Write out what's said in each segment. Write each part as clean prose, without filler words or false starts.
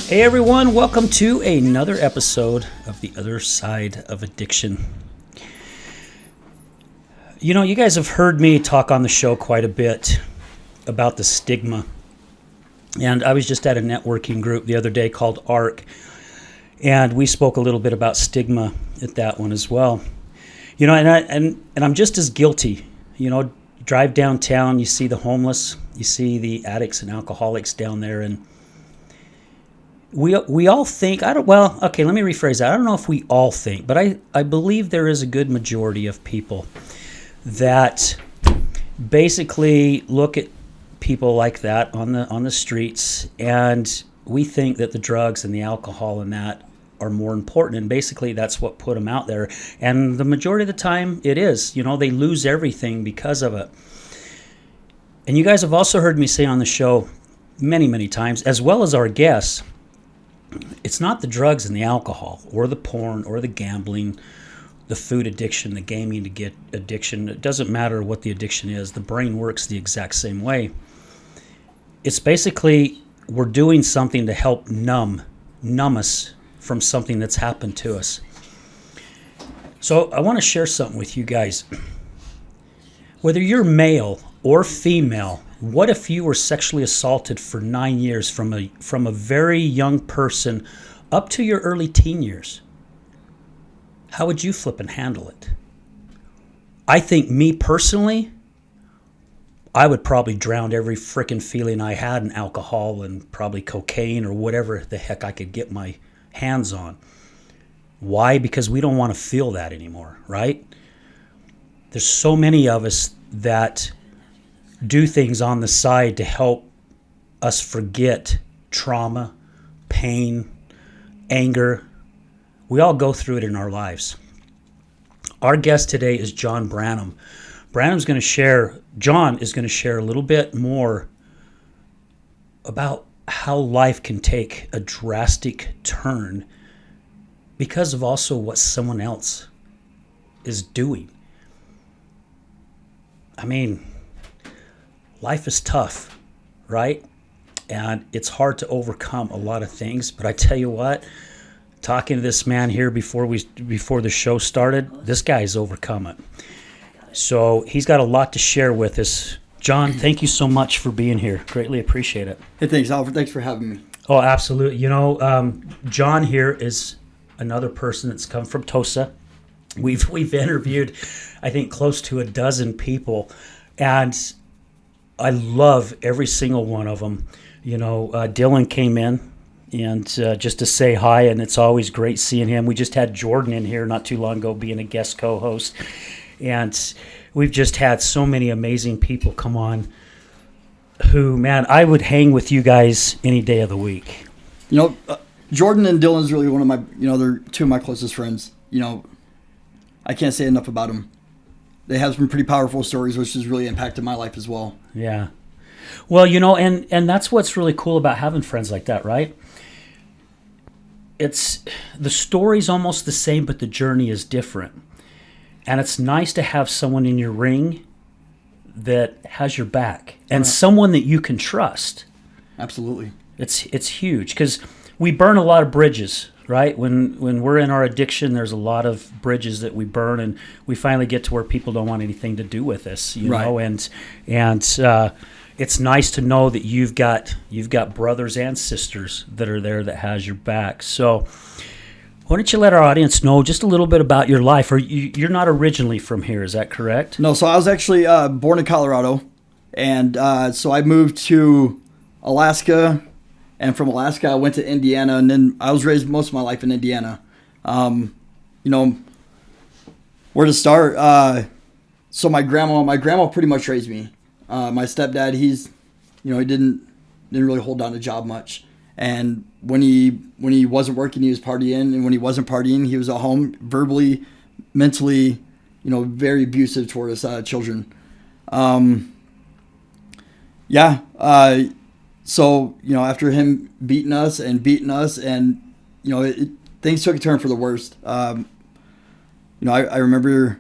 Hey everyone, welcome to another episode of The Other Side of Addiction. You know, you guys have heard me talk on the show quite a bit about the stigma. And I was just at a networking group the other day called ARC, and we spoke a little bit about stigma at that one as well. You know, and I'm just as guilty. You know, drive downtown, you see the homeless, you see the addicts and alcoholics down there, and we all think, let me rephrase that. I don't know if we all think, but I believe there is a good majority of people that basically look at people like that on the streets, and we think that the drugs and the alcohol and that are more important, and basically that's what put them out there. And the majority of the time it is. You know, they lose everything because of it. And you guys have also heard me say on the show many, many times, as well as our guests, it's not the drugs and the alcohol or the porn or the gambling, the food addiction, the gaming addiction. It doesn't matter what the addiction is. The brain works the exact same way. It's basically we're doing something to help numb us from something that's happened to us. So I want to share something with you guys. Whether you're male or female, what if you were sexually assaulted for 9 years from a very young person up to your early teen years? How would you flip and handle it? I think me personally, I would probably drown every frickin' feeling I had in alcohol and probably cocaine or whatever the heck I could get my hands on. Why? Because we don't want to feel that anymore, right? There's so many of us that do things on the side to help us forget trauma, pain, anger. We all go through it in our lives. Our guest today is John Branham. John is going to share a little bit more about how life can take a drastic turn because of also what someone else is doing. I mean, life is tough, right? And it's hard to overcome a lot of things. But I tell you what, talking to this man here before the show started, this guy's overcome it. So he's got a lot to share with us. John, thank you so much for being here. Greatly appreciate it. Hey, thanks, Alfred. Thanks for having me. Oh, absolutely. You know, John here is another person that's come from Tosa. We've interviewed, I think, close to a dozen people, and I love every single one of them. You know, Dylan came in and just to say hi, and it's always great seeing him. We just had Jordan in here not too long ago being a guest co-host, and we've just had so many amazing people come on who, man, I would hang with you guys any day of the week. You know, Jordan and Dylan's really one of my, they're two of my closest friends. You know, I can't say enough about them. They have some pretty powerful stories, which has really impacted my life as well. Yeah. Well, you know, and that's what's really cool about having friends like that, right? It's the story's almost the same, but the journey is different. And it's nice to have someone in your ring that has your back and someone that you can trust. Absolutely. It's huge because we burn a lot of bridges, right? When we're in our addiction, there's a lot of bridges that we burn, and we finally get to where people don't want anything to do with us, you know. And it's nice to know that you've got brothers and sisters that are there that has your back. So why don't you let our audience know just a little bit about your life? Or you're not originally from here, is that correct? No, so I was actually born in Colorado, and so I moved to Alaska, and from Alaska I went to Indiana, and then I was raised most of my life in Indiana. You know, where to start? So my grandma pretty much raised me. My stepdad, he didn't really hold down a job much. And when he wasn't working, he was partying, and when he wasn't partying, he was at home, verbally, mentally, very abusive toward his children. So after him beating us, and things took a turn for the worst. I remember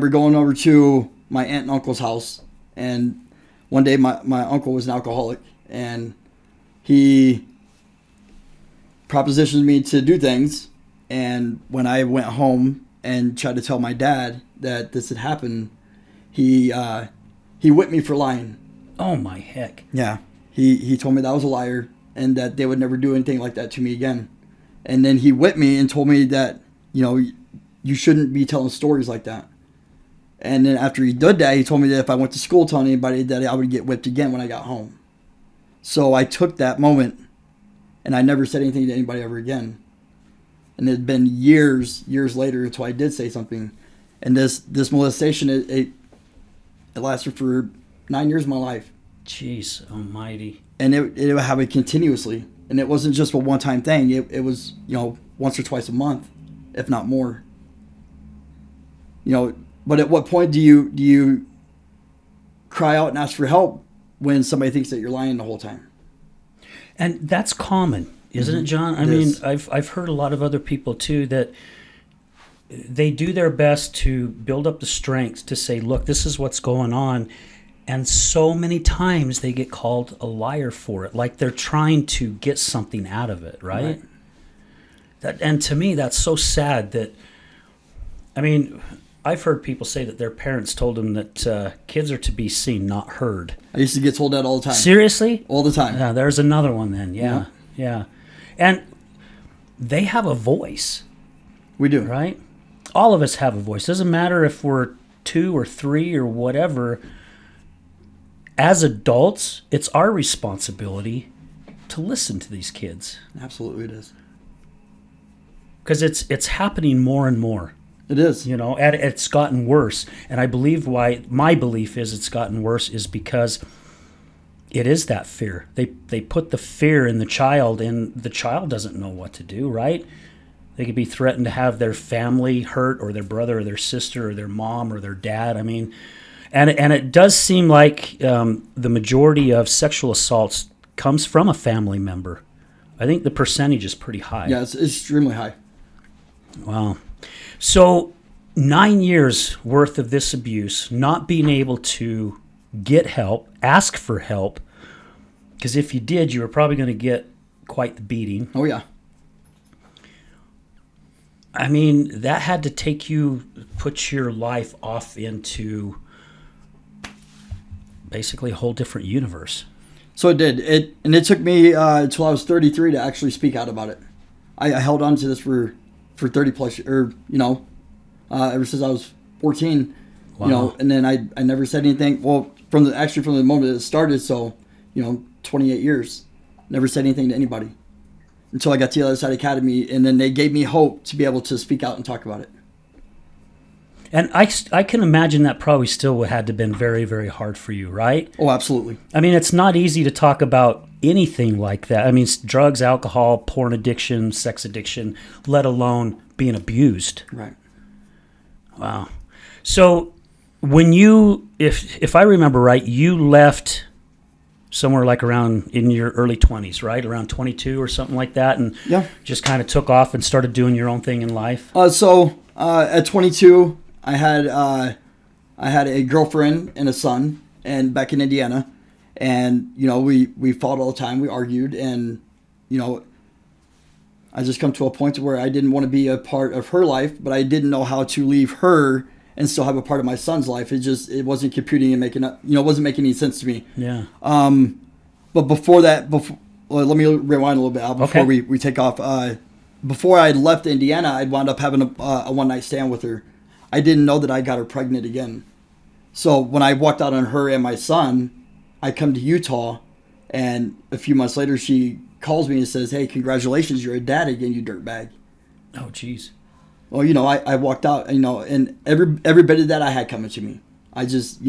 going over to my aunt and uncle's house, And one day my uncle was an alcoholic, and he propositioned me to do things. And when I went home and tried to tell my dad that this had happened, he whipped me for lying. Oh my heck. Yeah. He told me that I was a liar and that they would never do anything like that to me again. And then he whipped me and told me that, you shouldn't be telling stories like that. And then after he did that, he told me that if I went to school telling anybody, that I would get whipped again when I got home. So I took that moment, and I never said anything to anybody ever again. And it had been years later until I did say something. And this molestation, it lasted for 9 years of my life. Jeez almighty. And it would happen continuously. And it wasn't just a one-time thing. It was, once or twice a month, if not more. But at what point do you cry out and ask for help when somebody thinks that you're lying the whole time? And that's common, isn't it, John? I mean, I've heard a lot of other people too that they do their best to build up the strength to say, look, this is what's going on. And so many times they get called a liar for it, like they're trying to get something out of it, right? And to me, that's so sad that, I mean, I've heard people say that their parents told them that kids are to be seen, not heard. I used to get told that all the time. Seriously? All the time. Yeah, there's another one then. Yeah. And they have a voice. We do. Right? All of us have a voice. Doesn't matter if we're 2 or 3 or whatever. As adults, it's our responsibility to listen to these kids. Absolutely it is. Because it's happening more and more. It is. And it's gotten worse. And I believe my belief is it's gotten worse is because it is that fear. They put the fear in the child, and the child doesn't know what to do, right? They could be threatened to have their family hurt, or their brother or their sister or their mom or their dad. I mean, and it does seem like the majority of sexual assaults comes from a family member. I think the percentage is pretty high. Yeah, it's extremely high. Wow. So 9 years worth of this abuse, not being able to get help, ask for help, because if you did, you were probably going to get quite the beating. Oh, yeah. I mean, that had to put your life off into basically a whole different universe. So it did. It took me until I was 33 to actually speak out about it. I held on to this for 30 plus, ever since I was 14, Wow. and then I never said anything. Well, from the moment it started, so, 28 years, never said anything to anybody until I got to the other side academy, and then they gave me hope to be able to speak out and talk about it. And I can imagine that probably still had to have been very, very hard for you, right? Oh, absolutely. I mean, it's not easy to talk about anything like that. I mean, drugs, alcohol, porn addiction, sex addiction, let alone being abused. Right. Wow. So when if I remember right, you left somewhere like around in your early 20s, right? Around 22 or something like that, and just kind of took off and started doing your own thing in life? So at 22, I had a girlfriend and a son, and back in Indiana, and we fought all the time. We argued, and I just come to a point where I didn't want to be a part of her life, but I didn't know how to leave her and still have a part of my son's life. It wasn't computing and making up. It wasn't making any sense to me. Yeah. But before that, let me rewind a little bit before we take off. Before I left Indiana, I'd wound up having a one-night stand with her. I didn't know that I got her pregnant again. So when I walked out on her and my son, I come to Utah, and a few months later, she calls me and says, "Hey, congratulations, you're a dad again, you dirtbag." Oh, geez. Well, I walked out, and every bit of that I had coming to me. I just,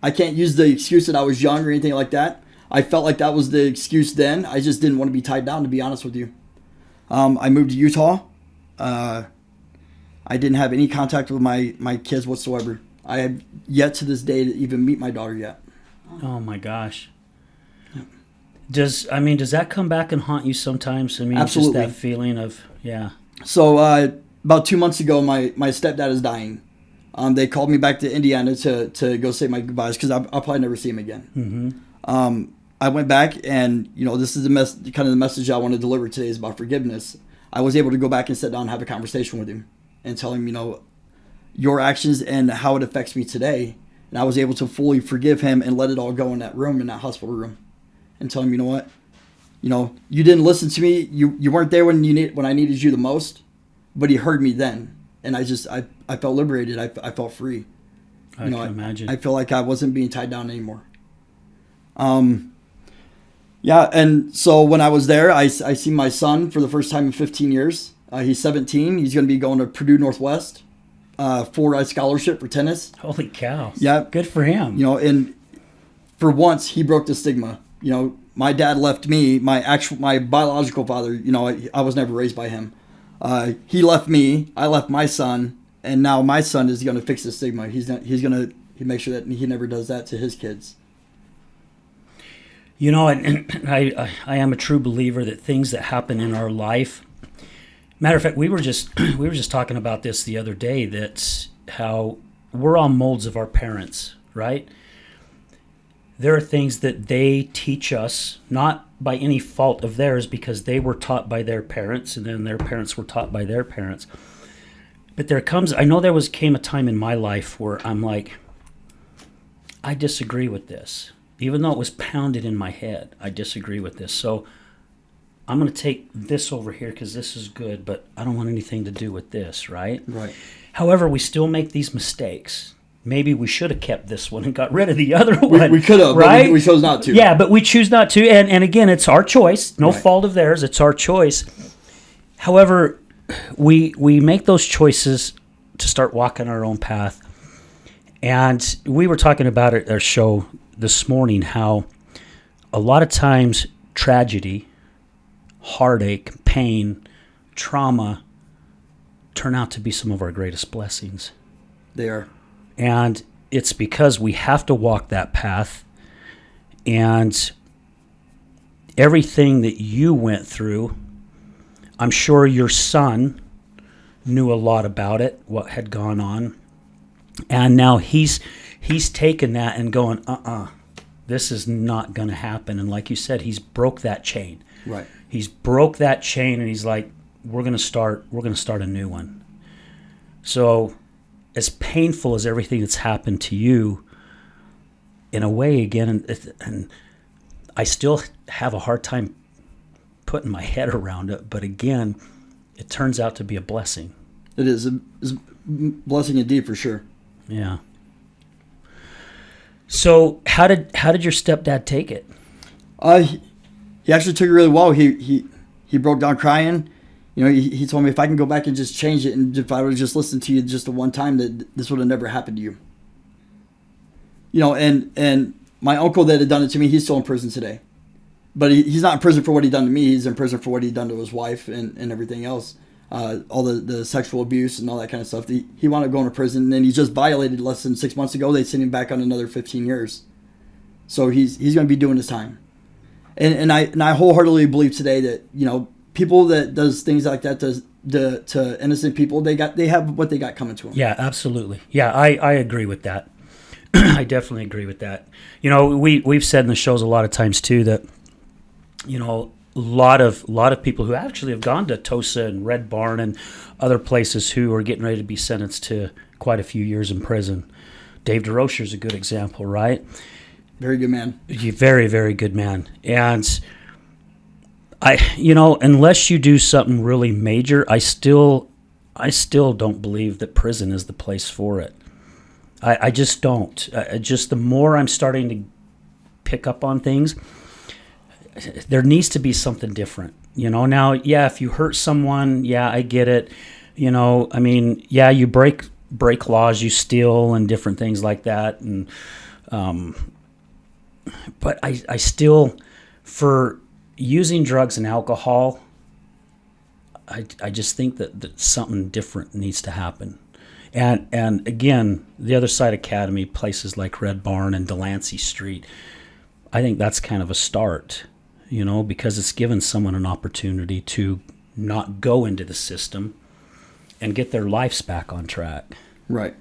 I can't use the excuse that I was young or anything like that. I felt like that was the excuse then. I just didn't want to be tied down, to be honest with you. I moved to Utah. I didn't have any contact with my kids whatsoever. I have yet to this day to even meet my daughter yet. Oh my gosh. Does that come back and haunt you sometimes? I mean, Absolutely. Just that feeling of, yeah. So about 2 months ago, my stepdad is dying. They called me back to Indiana to go say my goodbyes because I'll probably never see him again. I went back, and this is the message I want to deliver today is about forgiveness. I was able to go back and sit down and have a conversation with him and tell him, your actions and how it affects me today. And I was able to fully forgive him and let it all go in that room, in that hospital room, and tell him, you know what, you didn't listen to me. You weren't there when I needed you the most, but he heard me then. And I felt liberated. I felt free. I can imagine. I feel like I wasn't being tied down anymore. Yeah, and so when I was there, I see my son for the first time in 15 years. He's 17. He's going to be going to Purdue Northwest for a scholarship for tennis. Holy cow. Yeah. Good for him. And for once, he broke the stigma. My dad left me, my biological father, I was never raised by him. He left me, I left my son, and now my son is going to fix the stigma. He's going to make sure that he never does that to his kids. And I am a true believer that things that happen in our life. Matter of fact, we were just talking about this the other day. That's how we're all molds of our parents, right? There are things that they teach us, not by any fault of theirs, because they were taught by their parents, and then their parents were taught by their parents. But I know came a time in my life where I'm like, I disagree with this. Even though it was pounded in my head, I disagree with this. So I'm going to take this over here because this is good, but I don't want anything to do with this, right? Right. However, we still make these mistakes. Maybe we should have kept this one and got rid of the other one. We could have, right? But we chose not to. Yeah, but we choose not to. And again, it's our choice. No Right. fault of theirs. It's our choice. However, we make those choices to start walking our own path. And we were talking about it at our show this morning, how a lot of times tragedy, heartache, pain, trauma turn out to be some of our greatest blessings. They are. And it's because we have to walk that path. And everything that you went through, I'm sure your son knew a lot about it, what had gone on. And now he's taken that and going, this is not going to happen. And like you said, he's broke that chain. Right. He's broke that chain, and he's like, we're going to start a new one. So as painful as everything that's happened to you, in a way, again, and I still have a hard time putting my head around it, but again, it turns out to be a blessing. It is a blessing indeed, for sure. Yeah. So how did your stepdad take it? He actually took it really well. He broke down crying. He told me if I can go back and just change it, and if I would have just listened to you just the one time, that this would have never happened to you. And my uncle that had done it to me, he's still in prison today. But he's not in prison for what he done to me. He's in prison for what he done to his wife and everything else. All the sexual abuse and all that kind of stuff. He wound up going to prison, and then he just violated less than 6 months ago. They sent him back on another 15 years. So he's going to be doing his time. And I wholeheartedly believe today that, people that does things like that to innocent people, they have what they got coming to them. Yeah, absolutely. Yeah, I agree with that. I definitely agree with that. We've said in the shows a lot of times too that, a lot of people who actually have gone to Tosa and Red Barn and other places who are getting ready to be sentenced to quite a few years in prison. Dave DeRocher is a good example, right? Very good man. Very, very good man. And unless you do something really major, I still don't believe that prison is the place for it. I just don't. Just the more I'm starting to pick up on things, there needs to be something different. Now, yeah, if you hurt someone, yeah, I get it. Yeah, you break laws, you steal and different things like that. And but I still, for using drugs and alcohol, I just think that something different needs to happen. And again, the Other Side Academy, places like Red Barn and Delancey Street, I think that's kind of a start, because it's given someone an opportunity to not go into the system and get their lives back on track. Right.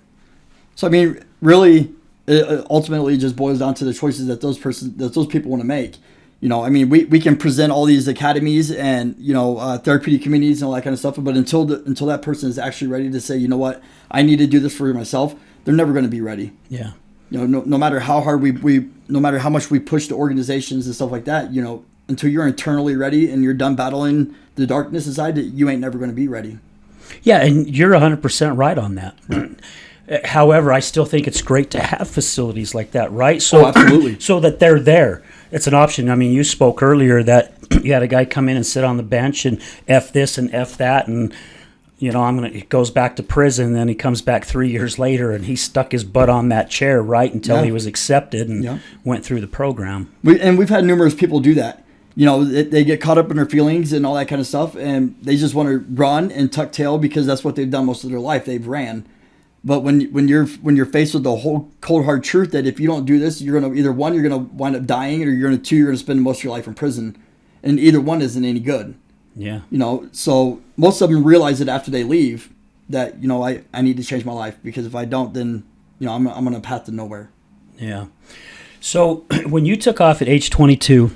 So I mean, really, it ultimately just boils down to the choices that those people want to make. I mean, we can present all these academies and therapeutic communities and all that kind of stuff, but until that person is actually ready to say, you know what, I need to do this for myself, they're never going to be ready. Yeah. No matter how hard no matter how much we push the organizations and stuff like that, until you're internally ready and you're done battling the darkness inside, you ain't never going to be ready. Yeah, and you're 100% right on that. However, I still think it's great to have facilities like that, right? So, absolutely. So that they're there. It's an option. I mean, you spoke earlier that you had a guy come in and sit on the bench and F this and F that, and it goes back to prison, and then he comes back 3 years later and he stuck his butt on that chair, right, until he was accepted and went through the program. We've had numerous people do that. They get caught up in their feelings and all that kind of stuff, and they just want to run and tuck tail because that's what they've done most of their life. They've ran. But when you're faced with the whole cold hard truth that if you don't do this, you're gonna you're gonna wind up dying, or you're gonna spend most of your life in prison, and either one isn't any good. Yeah. So most of them realize it after they leave that I need to change my life, because if I don't, then I'm on a path to nowhere. Yeah. So when you took off at age 22,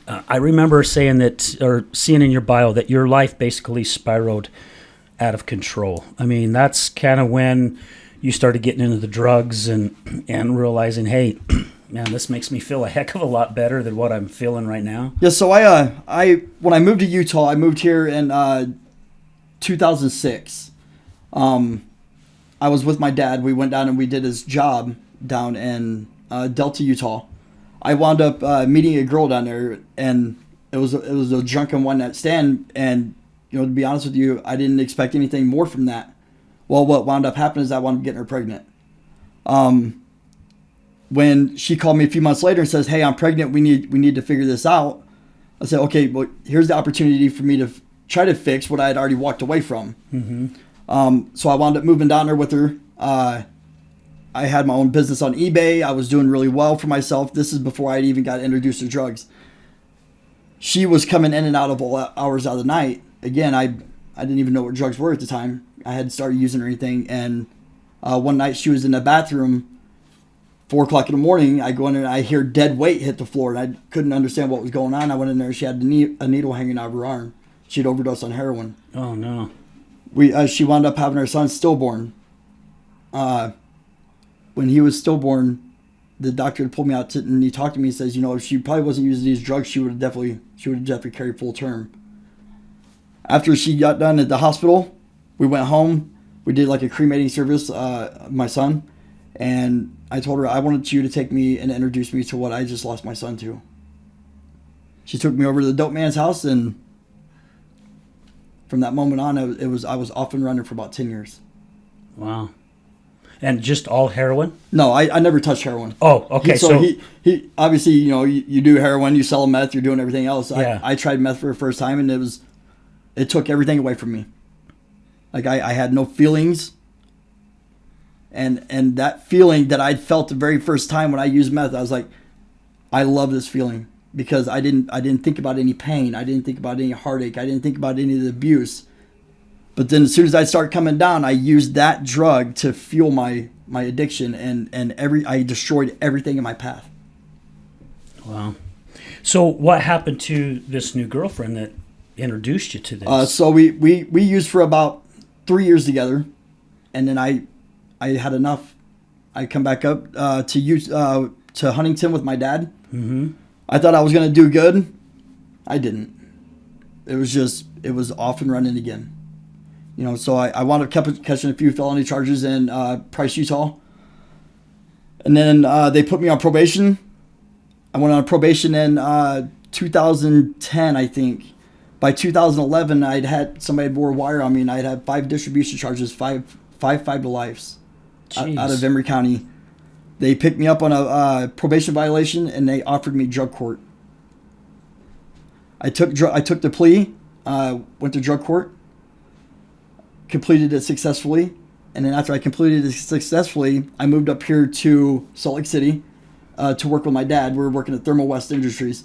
I remember saying that, or seeing in your bio, that your life basically spiraled out of control. I mean, that's kind of when you started getting into the drugs and realizing, hey, man, this makes me feel a heck of a lot better than what I'm feeling right now. Yeah. So I when I moved to Utah, I moved here in 2006. I was with my dad. We went down and we did his job down in Delta, Utah. I wound up meeting a girl down there, and it was a drunken one night stand, and to be honest with you, I didn't expect anything more from that. Well, what wound up happening is I wound up getting her pregnant. When she called me a few months later and says, "Hey, I'm pregnant. We need to figure this out." I said, "Okay, well, here's the opportunity for me to try to fix what I had already walked away from." Mm-hmm. So I wound up moving down there with her. I had my own business on eBay. I was doing really well for myself. This is before I even got introduced to drugs. She was coming in and out of all hours of the night. Again, I didn't even know what drugs were at the time. I hadn't started using or anything. And one night she was in the bathroom, 4 o'clock in the morning. I go in there and I hear dead weight hit the floor, and I couldn't understand what was going on. I went in there and she had a needle hanging out of her arm. She had overdosed on heroin. Oh, no. She wound up having her son stillborn. When he was stillborn, the doctor pulled me out and he talked to me and says, if she probably wasn't using these drugs, she would have definitely carried full term. After she got done at the hospital, we went home. We did like a cremating service, my son, and I told her I wanted you to take me and introduce me to what I just lost my son to. She took me over to the dope man's house, and from that moment on, I was off and running for about 10 years. Wow. And just all heroin? No, I never touched heroin. Oh, okay. So he obviously, you do heroin, you sell meth, you're doing everything else. Yeah. I tried meth for the first time, and it took everything away from me. Like I had no feelings. And that feeling that I'd felt the very first time when I used meth, I was like, I love this feeling, because I didn't think about any pain. I didn't think about any heartache. I didn't think about any of the abuse. But then as soon as I start coming down, I used that drug to fuel my addiction, and I destroyed everything in my path. Wow. So what happened to this new girlfriend that introduced you to this? So we used for about 3 years together, and then I had enough. I come back up to Huntington with my dad. Mm-hmm. I thought I was going to do good. I didn't. It was off and running again. So I wound up catching a few felony charges in Price, Utah. And then they put me on probation. I went on probation in 2010, I think. By 2011, I'd had somebody bore wire on me, and I'd had 5 distribution charges, five to lifes out of Emory County. They picked me up on a probation violation, and they offered me drug court. I took the plea, went to drug court, completed it successfully, and then after I completed it successfully, I moved up here to Salt Lake City to work with my dad. We were working at Thermal West Industries,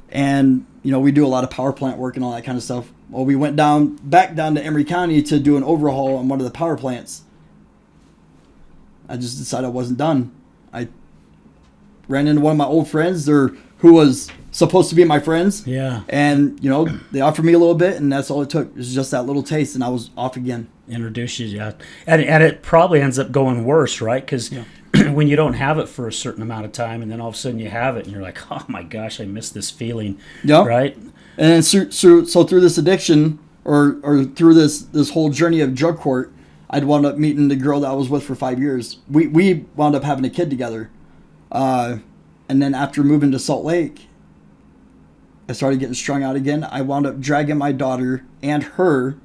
and we do a lot of power plant work and all that kind of stuff. Well, we went back down to Emory County to do an overhaul on one of the power plants. I just decided I wasn't done. I ran into one of my old friends, who was supposed to be my friends. Yeah. And, they offered me a little bit, and that's all it took. It was just that little taste, and I was off again. Introduce you, yeah. And it probably ends up going worse, right? Because when you don't have it for a certain amount of time, and then all of a sudden you have it, and you're like, oh my gosh, I miss this feeling. Yeah. Right? And so through this addiction, or through this whole journey of drug court, I'd wound up meeting the girl that I was with for 5 years. We wound up having a kid together. And then after moving to Salt Lake, I started getting strung out again. I wound up dragging my daughter and her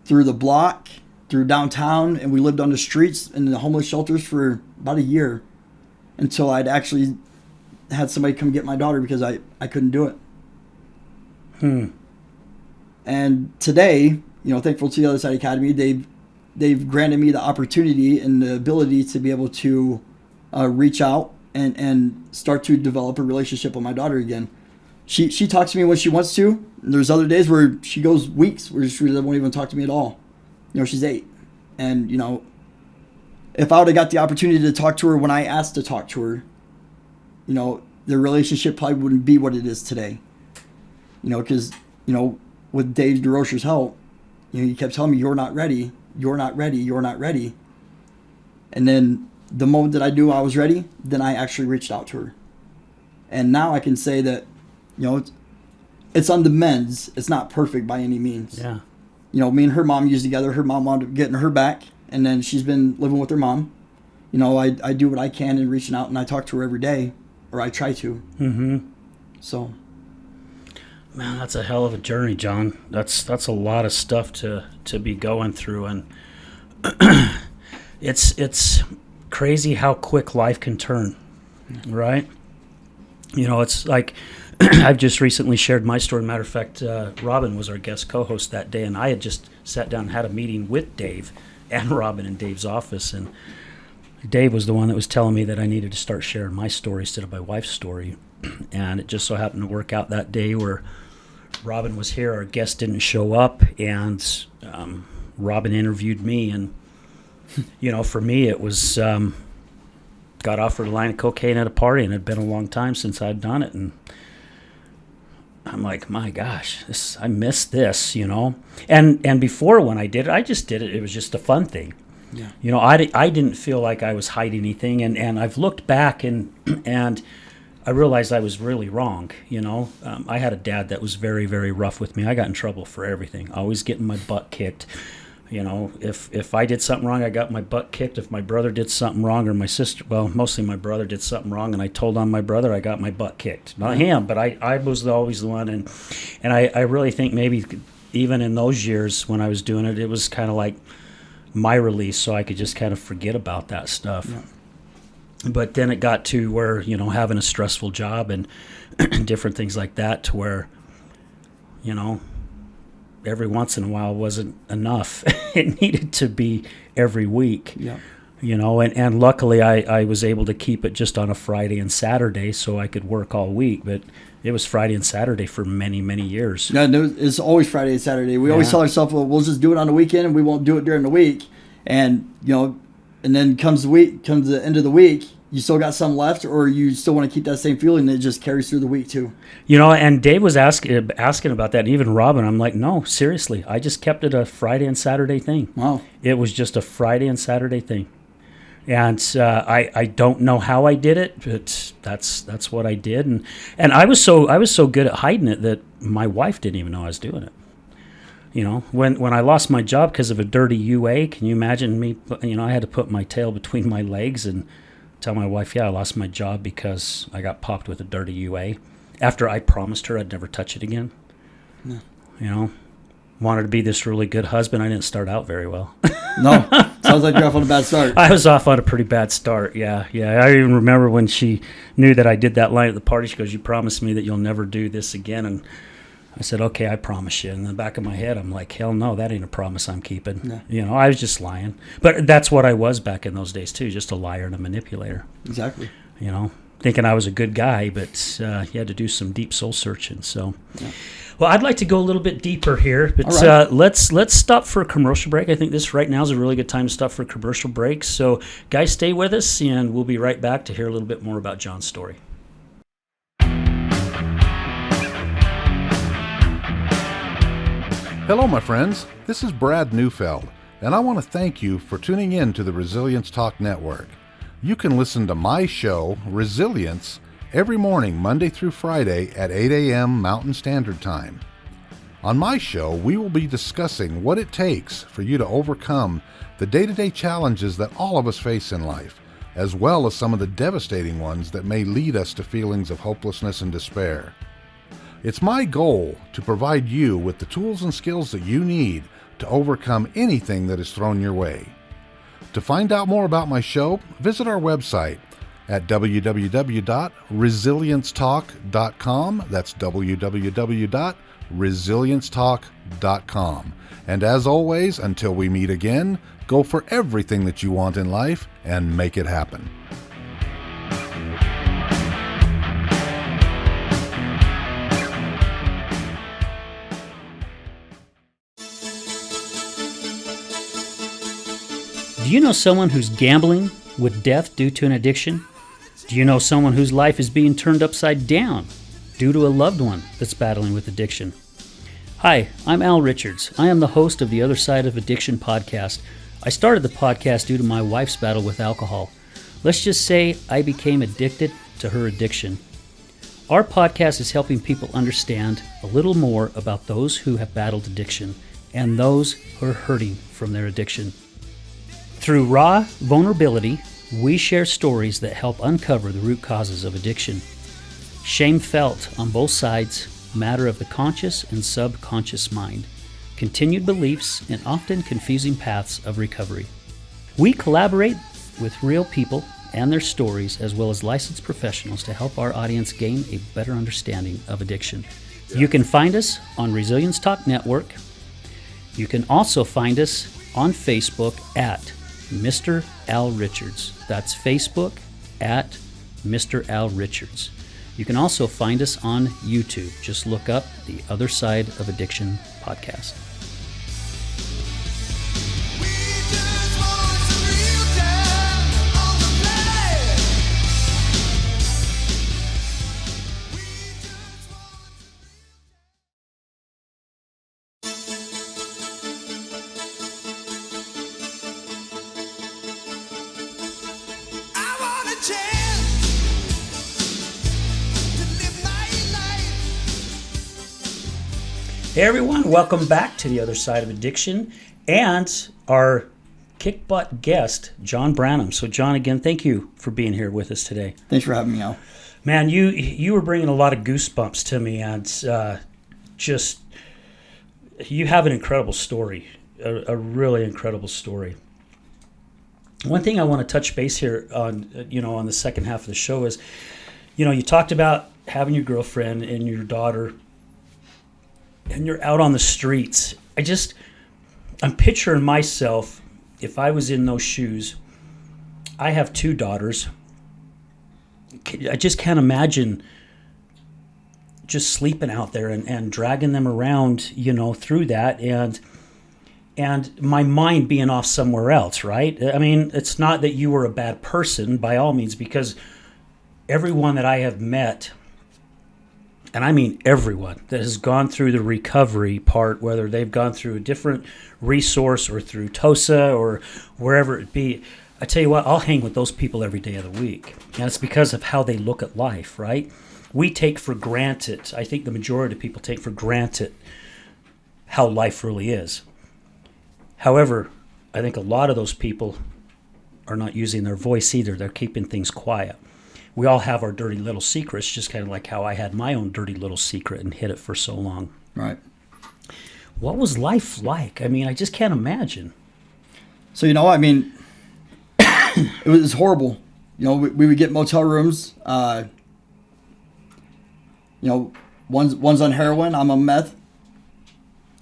through the block, through downtown, and we lived on the streets in the homeless shelters for about a year until I'd actually had somebody come get my daughter because I couldn't do it. And today, thankful to the Other Side Academy, they've granted me the opportunity and the ability to be able to reach out and start to develop a relationship with my daughter again. She talks to me when she wants to. There's other days where she goes weeks where she won't even talk to me at all. She's 8. And, if I would have got the opportunity to talk to her when I asked to talk to her, the relationship probably wouldn't be what it is today. Because, with Dave DeRocher's help, he kept telling me, you're not ready, you're not ready, you're not ready. And then the moment that I knew I was ready, then I actually reached out to her. And now I can say that, it's on the mends. It's not perfect by any means. Yeah. Me and her mom used together. Her mom wound up getting her back, and then she's been living with her mom. I do what I can in reaching out, and I talk to her every day, or I try to. Mm-hmm. So. Man, that's a hell of a journey, John. That's a lot of stuff to be going through, and it's crazy how quick life can turn, right? It's like I've just recently shared my story. Matter of fact, Robin was our guest co-host that day, and I had just sat down and had a meeting with Dave and Robin in Dave's office, and Dave was the one that was telling me that I needed to start sharing my story instead of my wife's story. And it just so happened to work out that day where Robin was here, our guest didn't show up, and Robin interviewed me, and for me it was got offered a line of cocaine at a party, and it had been a long time since I'd done it, and I'm like, my gosh, I missed this, and before when I did it, I just did it was just a fun thing. Yeah. I didn't feel like I was hiding anything, and I've looked back and I realized I was really wrong. I had a dad that was very, very rough with me. I got in trouble for everything, always getting my butt kicked. If I did something wrong, I got my butt kicked. If my brother did something wrong, or my sister, well, mostly my brother did something wrong, and I told on my brother, I got my butt kicked. Not him, but I was always the one. And I really think maybe even in those years when I was doing it, it was kind of like my release, so I could just kind of forget about that stuff. Yeah. But then it got to where, having a stressful job and different things like that, to where, every once in a while wasn't enough. It needed to be every week. Yeah. And luckily I was able to keep it just on a Friday and Saturday so I could work all week. But it was Friday and Saturday for many, many years. Yeah, it's always Friday and Saturday. We always tell ourselves, well, we'll just do it on the weekend and we won't do it during the week. And, and then comes the end of the week, you still got some left, or you still want to keep that same feeling, and it just carries through the week too. And Dave was asking about that, and even Robin. I'm like, no, seriously, I just kept it a Friday and Saturday thing. Wow. It was just a Friday and Saturday thing. And I don't know how I did it, but that's what I did. And I was so good at hiding it that my wife didn't even know I was doing it. When I lost my job because of a dirty UA, can you imagine me? I had to put my tail between my legs and tell my wife, I lost my job because I got popped with a dirty UA. After I promised her I'd never touch it again. No. Wanted to be this really good husband. I didn't start out very well. No. Sounds like you're off on a bad start. I was off on a pretty bad start, yeah. I even remember when she knew that I did that line at the party, she goes, you promised me that you'll never do this again. And I said, okay, I promise you. In the back of my head, I'm like, hell no, that ain't a promise I'm keeping. Yeah. I was just lying. But that's what I was back in those days, too, just a liar and a manipulator. Exactly. thinking I was a good guy, but you had to do some deep soul searching. So, well, I'd like to go a little bit deeper here, but right. let's stop for a commercial break. I think this right now is a really good time to stop for a commercial break. So, guys, stay with us, and we'll be right back to hear a little bit more about John's story. Hello, my friends. This is Brad Neufeld, and I want to thank you for tuning in to the Resilience Talk Network. You can listen to my show, Resilience, every morning, Monday through Friday at 8 a.m. Mountain Standard Time. On my show, we will be discussing what it takes for you to overcome the day-to-day challenges that all of us face in life, as well as some of the devastating ones that may lead us to feelings of hopelessness and despair. It's my goal to provide you with the tools and skills that you need to overcome anything that is thrown your way. To find out more about my show, visit our website at www.resiliencetalk.com. That's www.resiliencetalk.com. And as always, until we meet again, go for everything that you want in life and make it happen. Do you know someone who's gambling with death due to an addiction? Do you know someone whose life is being turned upside down due to a loved one that's battling with addiction? Hi, I'm Al Richards. I am the host of the Other Side of Addiction podcast. I started the podcast due to my wife's battle with alcohol. Let's just say I became addicted to her addiction. Our podcast is helping people understand a little more about those who have battled addiction and those who are hurting from their addiction. Through raw vulnerability, we share stories that help uncover the root causes of addiction. Shame felt on both sides, matter of the conscious and subconscious mind, continued beliefs, and often confusing paths of recovery. We collaborate with real people and their stories, as well as licensed professionals, to help our audience gain a better understanding of addiction. You can find us on Resilience Talk Network. You can also find us on Facebook at Mr. Al Richards. That's Facebook at Mr. Al Richards. You can also find us on YouTube. Just look up the Other Side of Addiction podcast. Hey everyone, welcome back to the Other Side of Addiction and our kick butt guest, John Branham. So John, again, thank you for being here with us today. Thanks for having me, Al. Man, you were bringing a lot of goosebumps to me, and just you have an incredible story, a really incredible story. One thing I want to touch base here on, on the second half of the show is, you talked about having your girlfriend and your daughter, and you're out on the streets. I'm picturing myself, if I was in those shoes. I have two daughters. I just can't imagine just sleeping out there and dragging them around, through that, and my mind being off somewhere else, right? I mean, it's not that you were a bad person by all means, because everyone that I have met, and I mean everyone that has gone through the recovery part, whether they've gone through a different resource or through TOSA or wherever it be, I tell you what, I'll hang with those people every day of the week. And it's because of how they look at life, right? We take for granted, I think the majority of people take for granted how life really is. However, I think a lot of those people are not using their voice either. They're keeping things quiet. We all have our dirty little secrets, just kind of like how I had my own dirty little secret and hid it for so long. Right. What was life like? I mean, I just can't imagine. So, it was horrible. We would get motel rooms. One's on heroin, I'm on meth.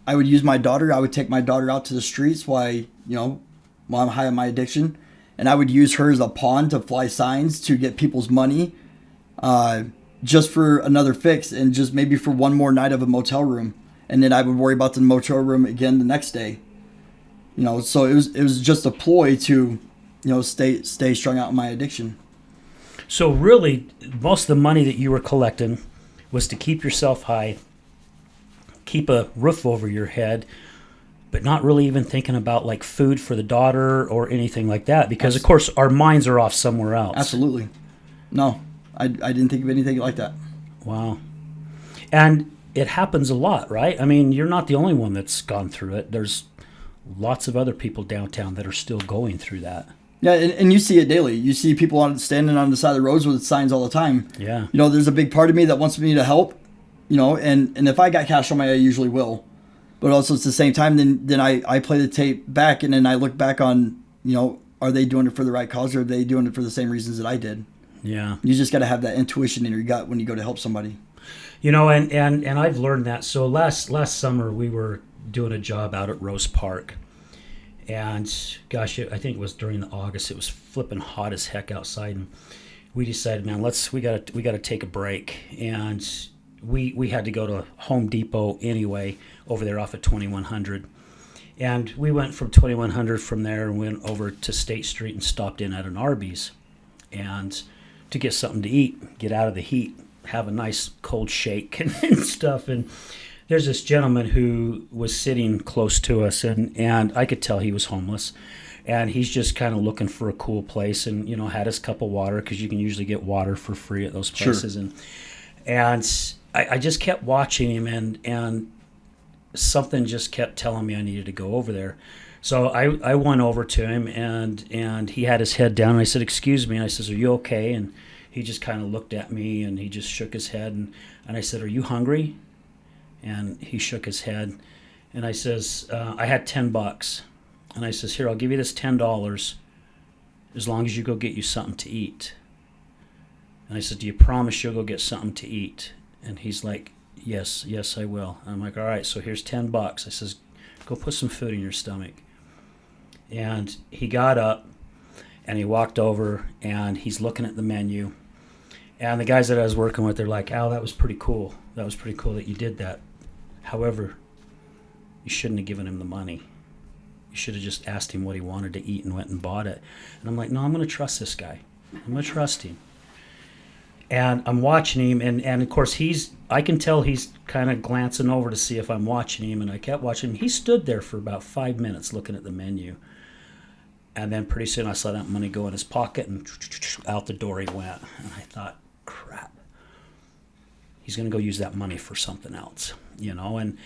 I would use my daughter. I would take my daughter out to the streets while I'm high on my addiction. And I would use her as a pawn to fly signs to get people's money just for another fix and just maybe for one more night of a motel room. And then I would worry about the motel room again the next day. So it was just a ploy to, stay strung out in my addiction. So really, most of the money that you were collecting was to keep yourself high, keep a roof over your head, but not really even thinking about like food for the daughter or anything like that, because of course our minds are off somewhere else. Absolutely. No, I didn't think of anything like that. Wow. And it happens a lot, right? I mean, you're not the only one that's gone through it. There's lots of other people downtown that are still going through that. Yeah, and you see it daily. You see people standing on the side of the roads with signs all the time. Yeah. There's a big part of me that wants me to help, and if I got cash on me, I usually will. But also at the same time, then I play the tape back, and then I look back on, are they doing it for the right cause, or are they doing it for the same reasons that I did? Yeah. You just got to have that intuition in your gut when you go to help somebody. And I've learned that. So last summer we were doing a job out at Rose Park. And gosh, I think it was during the August. It was flipping hot as heck outside, and we decided, man, we gotta take a break. And we had to go to Home Depot anyway over there off at 2100. And we went from 2100 from there and went over to State Street and stopped in at an Arby's, and to get something to eat, get out of the heat, have a nice cold shake and stuff. And there's this gentleman who was sitting close to us, and I could tell he was homeless, and he's just kind of looking for a cool place, and had his cup of water, because you can usually get water for free at those places. Sure. And I just kept watching him, and something just kept telling me I needed to go over there. So I went over to him, and he had his head down, and I said, "Excuse me," and I says, "Are you okay?" And he just kind of looked at me, and he just shook his head, and I said, "Are you hungry?" And he shook his head, and I says, I had $10, and I says, "Here, I'll give you this $10 as long as you go get you something to eat." And I said, "Do you promise you'll go get something to eat?" And he's like, yes, I will. And I'm like, "All right, so here's $10. I says, "Go put some food in your stomach." And he got up, and he walked over, and he's looking at the menu. And the guys that I was working with, they're like, "Al, that was pretty cool. That was pretty cool that you did that. However, you shouldn't have given him the money. You should have just asked him what he wanted to eat and went and bought it." And I'm like, "No, I'm going to trust this guy. I'm going to trust him." And I'm watching him, and of course I can tell he's kind of glancing over to see if I'm watching him, and I kept watching him. He stood there for about 5 minutes looking at the menu. And then pretty soon I saw that money go in his pocket, and out the door he went. And I thought, crap. He's going to go use that money for something else, and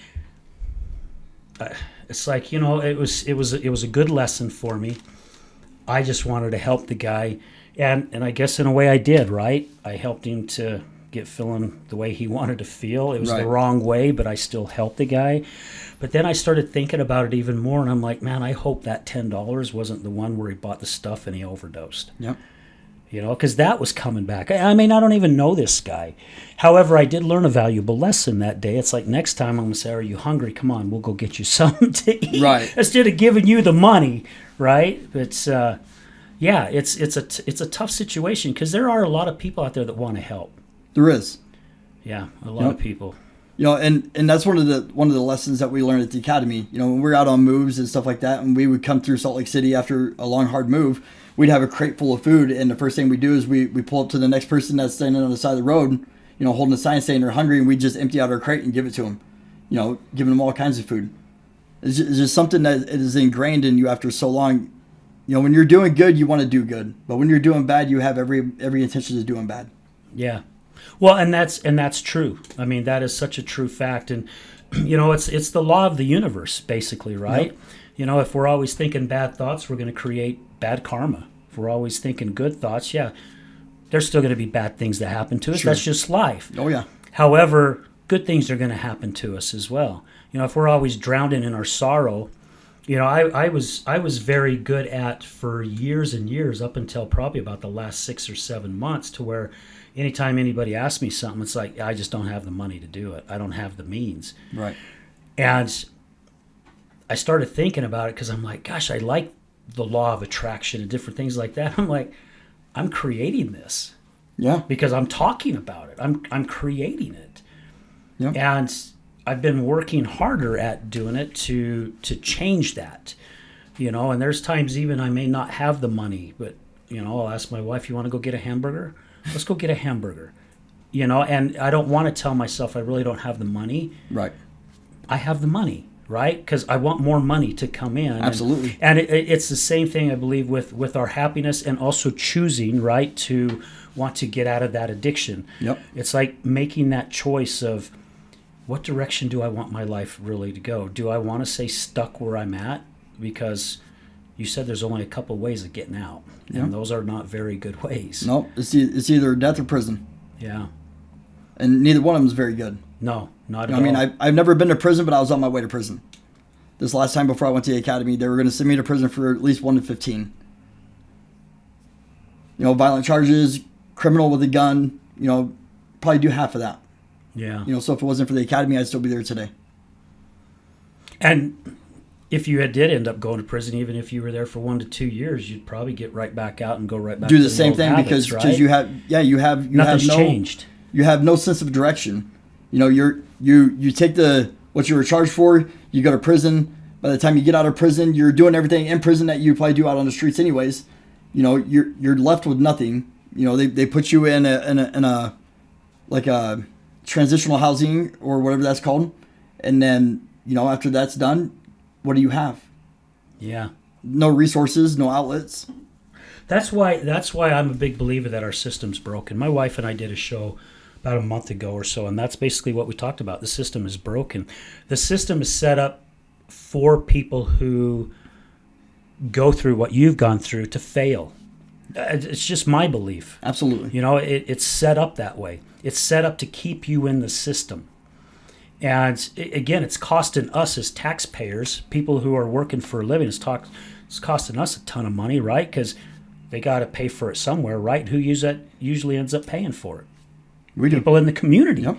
it's like, it was a good lesson for me. I just wanted to help the guy, and I guess in a way I did, right? I helped him to get feeling the way he wanted to feel. It was the wrong way, but I still helped the guy. But then I started thinking about it even more, and I'm like, man, I hope that $10 wasn't the one where he bought the stuff and he overdosed. Yep. Because that was coming back. I mean, I don't even know this guy. However, I did learn a valuable lesson that day. It's like, next time I'm going to say, "Are you hungry? Come on, we'll go get you something to eat." Right. Instead of giving you the money, right? But, it's a tough situation, because there are a lot of people out there that want to help. There is. Yeah, a lot of people. And that's one of the lessons that we learned at the academy. When we're out on moves and stuff like that, and we would come through Salt Lake City after a long, hard move, we'd have a crate full of food, and the first thing we do is we pull up to the next person that's standing on the side of the road, holding a sign saying they're hungry, and we just empty out our crate and give it to them, giving them all kinds of food. It's just something that is ingrained in you after so long. When you're doing good, you want to do good, but when you're doing bad, you have every intention of doing bad. Yeah. Well, and that's true. I mean, that is such a true fact, and it's the law of the universe, basically, right? Yep. If we're always thinking bad thoughts, we're going to create bad karma. If we're always thinking good thoughts, there's still going to be bad things that happen to us. Sure. That's just life. Oh yeah. However, good things are going to happen to us as well. If we're always drowning in our sorrow, I was very good at, for years and years, up until probably about the last 6 or 7 months, to where anytime anybody asks me something, it's like, I just don't have the money to do it. I don't have the means. Right. And I started thinking about it, because I'm like, gosh, I like the law of attraction and different things like that. I'm like, I'm creating this. Yeah. because I'm talking about it. I'm creating it. Yeah. And I've been working harder at doing it to change that. And there's times even I may not have the money, but I'll ask my wife, "You want to go get a hamburger? Let's go get a hamburger." And I don't want to tell myself I really don't have the money. Right. I have the money, right? Because I want more money to come in. Absolutely. And it's the same thing, I believe, with our happiness, and also choosing, right, to want to get out of that addiction. Yep. It's like making that choice of, what direction do I want my life really to go? Do I want to stay stuck where I'm at? Because you said there's only a couple ways of getting out, and those are not very good ways. No, it's either death or prison, Yeah. and neither one of them is very good. No, not at I all. mean, I've never been to prison, but I was on my way to prison. This last time before I went to the academy, they were going to send me to prison for at least 1 to 15. Violent charges, criminal with a gun. Probably do half of that. Yeah. So if it wasn't for the academy, I'd still be there today. And if you did end up going to prison, even if you were there for 1 to 2 years, you'd probably get right back out and go right back Do to the same old thing habits, because right? you have Nothing's no changed. You have no sense of direction. You take what you were charged for. You go to prison. By the time you get out of prison, you're doing everything in prison that you probably do out on the streets anyways. You're left with nothing. They put you in a like a transitional housing or whatever that's called, and then after that's done, what do you have? Yeah. No resources, no outlets. That's why I'm a big believer that our system's broken. My wife and I did a show about a month ago or so, and that's basically what we talked about. The system is broken. The system is set up for people who go through what you've gone through to fail. It's just my belief. Absolutely. It's set up that way. It's set up to keep you in the system. And again, it's costing us as taxpayers, people who are working for a living, it's costing us a ton of money, right? Because they got to pay for it somewhere, right? Who usually ends up paying for it? We do. People in the community, Yep.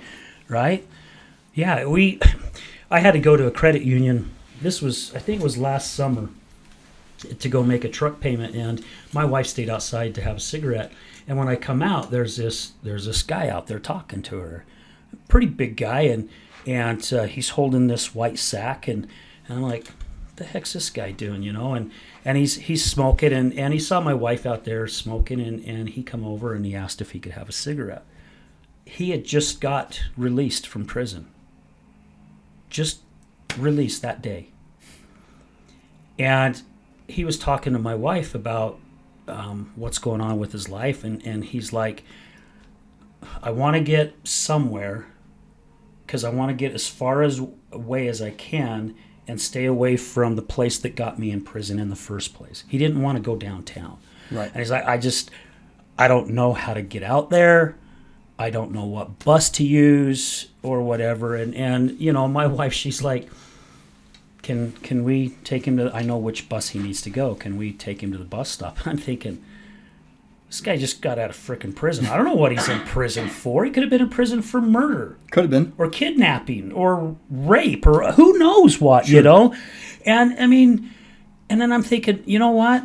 right? Yeah, I had to go to a credit union. I think it was last summer, to go make a truck payment, and my wife stayed outside to have a cigarette. And when I come out, there's this guy out there talking to her, pretty big guy, and he's holding this white sack, and I'm like, what the heck's this guy doing, And he's smoking, and he saw my wife out there smoking, and he come over and he asked if he could have a cigarette. He had just got released from prison. Just released that day. And he was talking to my wife about what's going on with his life, and he's like, I want to get somewhere because I want to get as far away as I can and stay away from the place that got me in prison in the first place. He didn't want to go downtown. Right. And he's like, I don't know how to get out there. I don't know what bus to use or whatever. And my wife, she's like, Can we take him to, I know which bus he needs to go. Can we take him to the bus stop? I'm thinking, this guy just got out of frickin' prison. I don't know what he's in prison for. He could have been in prison for murder. Could have been. Or kidnapping or rape or who knows what, Sure. And I mean, and then I'm thinking, you know what?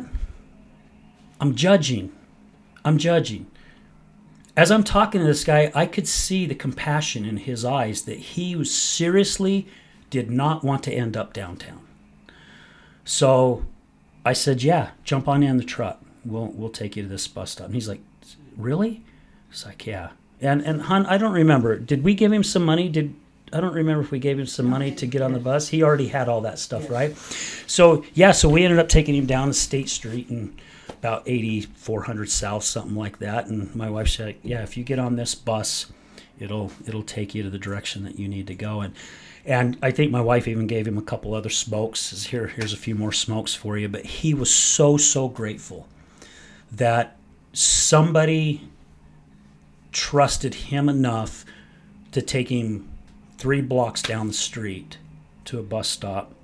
I'm judging. As I'm talking to this guy, I could see the compassion in his eyes that he was seriously did not want to end up downtown. So I said, yeah, jump on in the truck. We'll take you to this bus stop. And he's like, really? He's like, yeah. And hon, I don't remember. Did we give him some money? I don't remember if we gave him some money to get on the bus. He already had all that stuff, right? So we ended up taking him down to State Street and about 8400 South, something like that. And my wife said, yeah, if you get on this bus, it'll take you to the direction that you need to go. And I think my wife even gave him a couple other smokes. Here's a few more smokes for you. But he was so grateful that somebody trusted him enough to take him 3 blocks down the street to a bus stop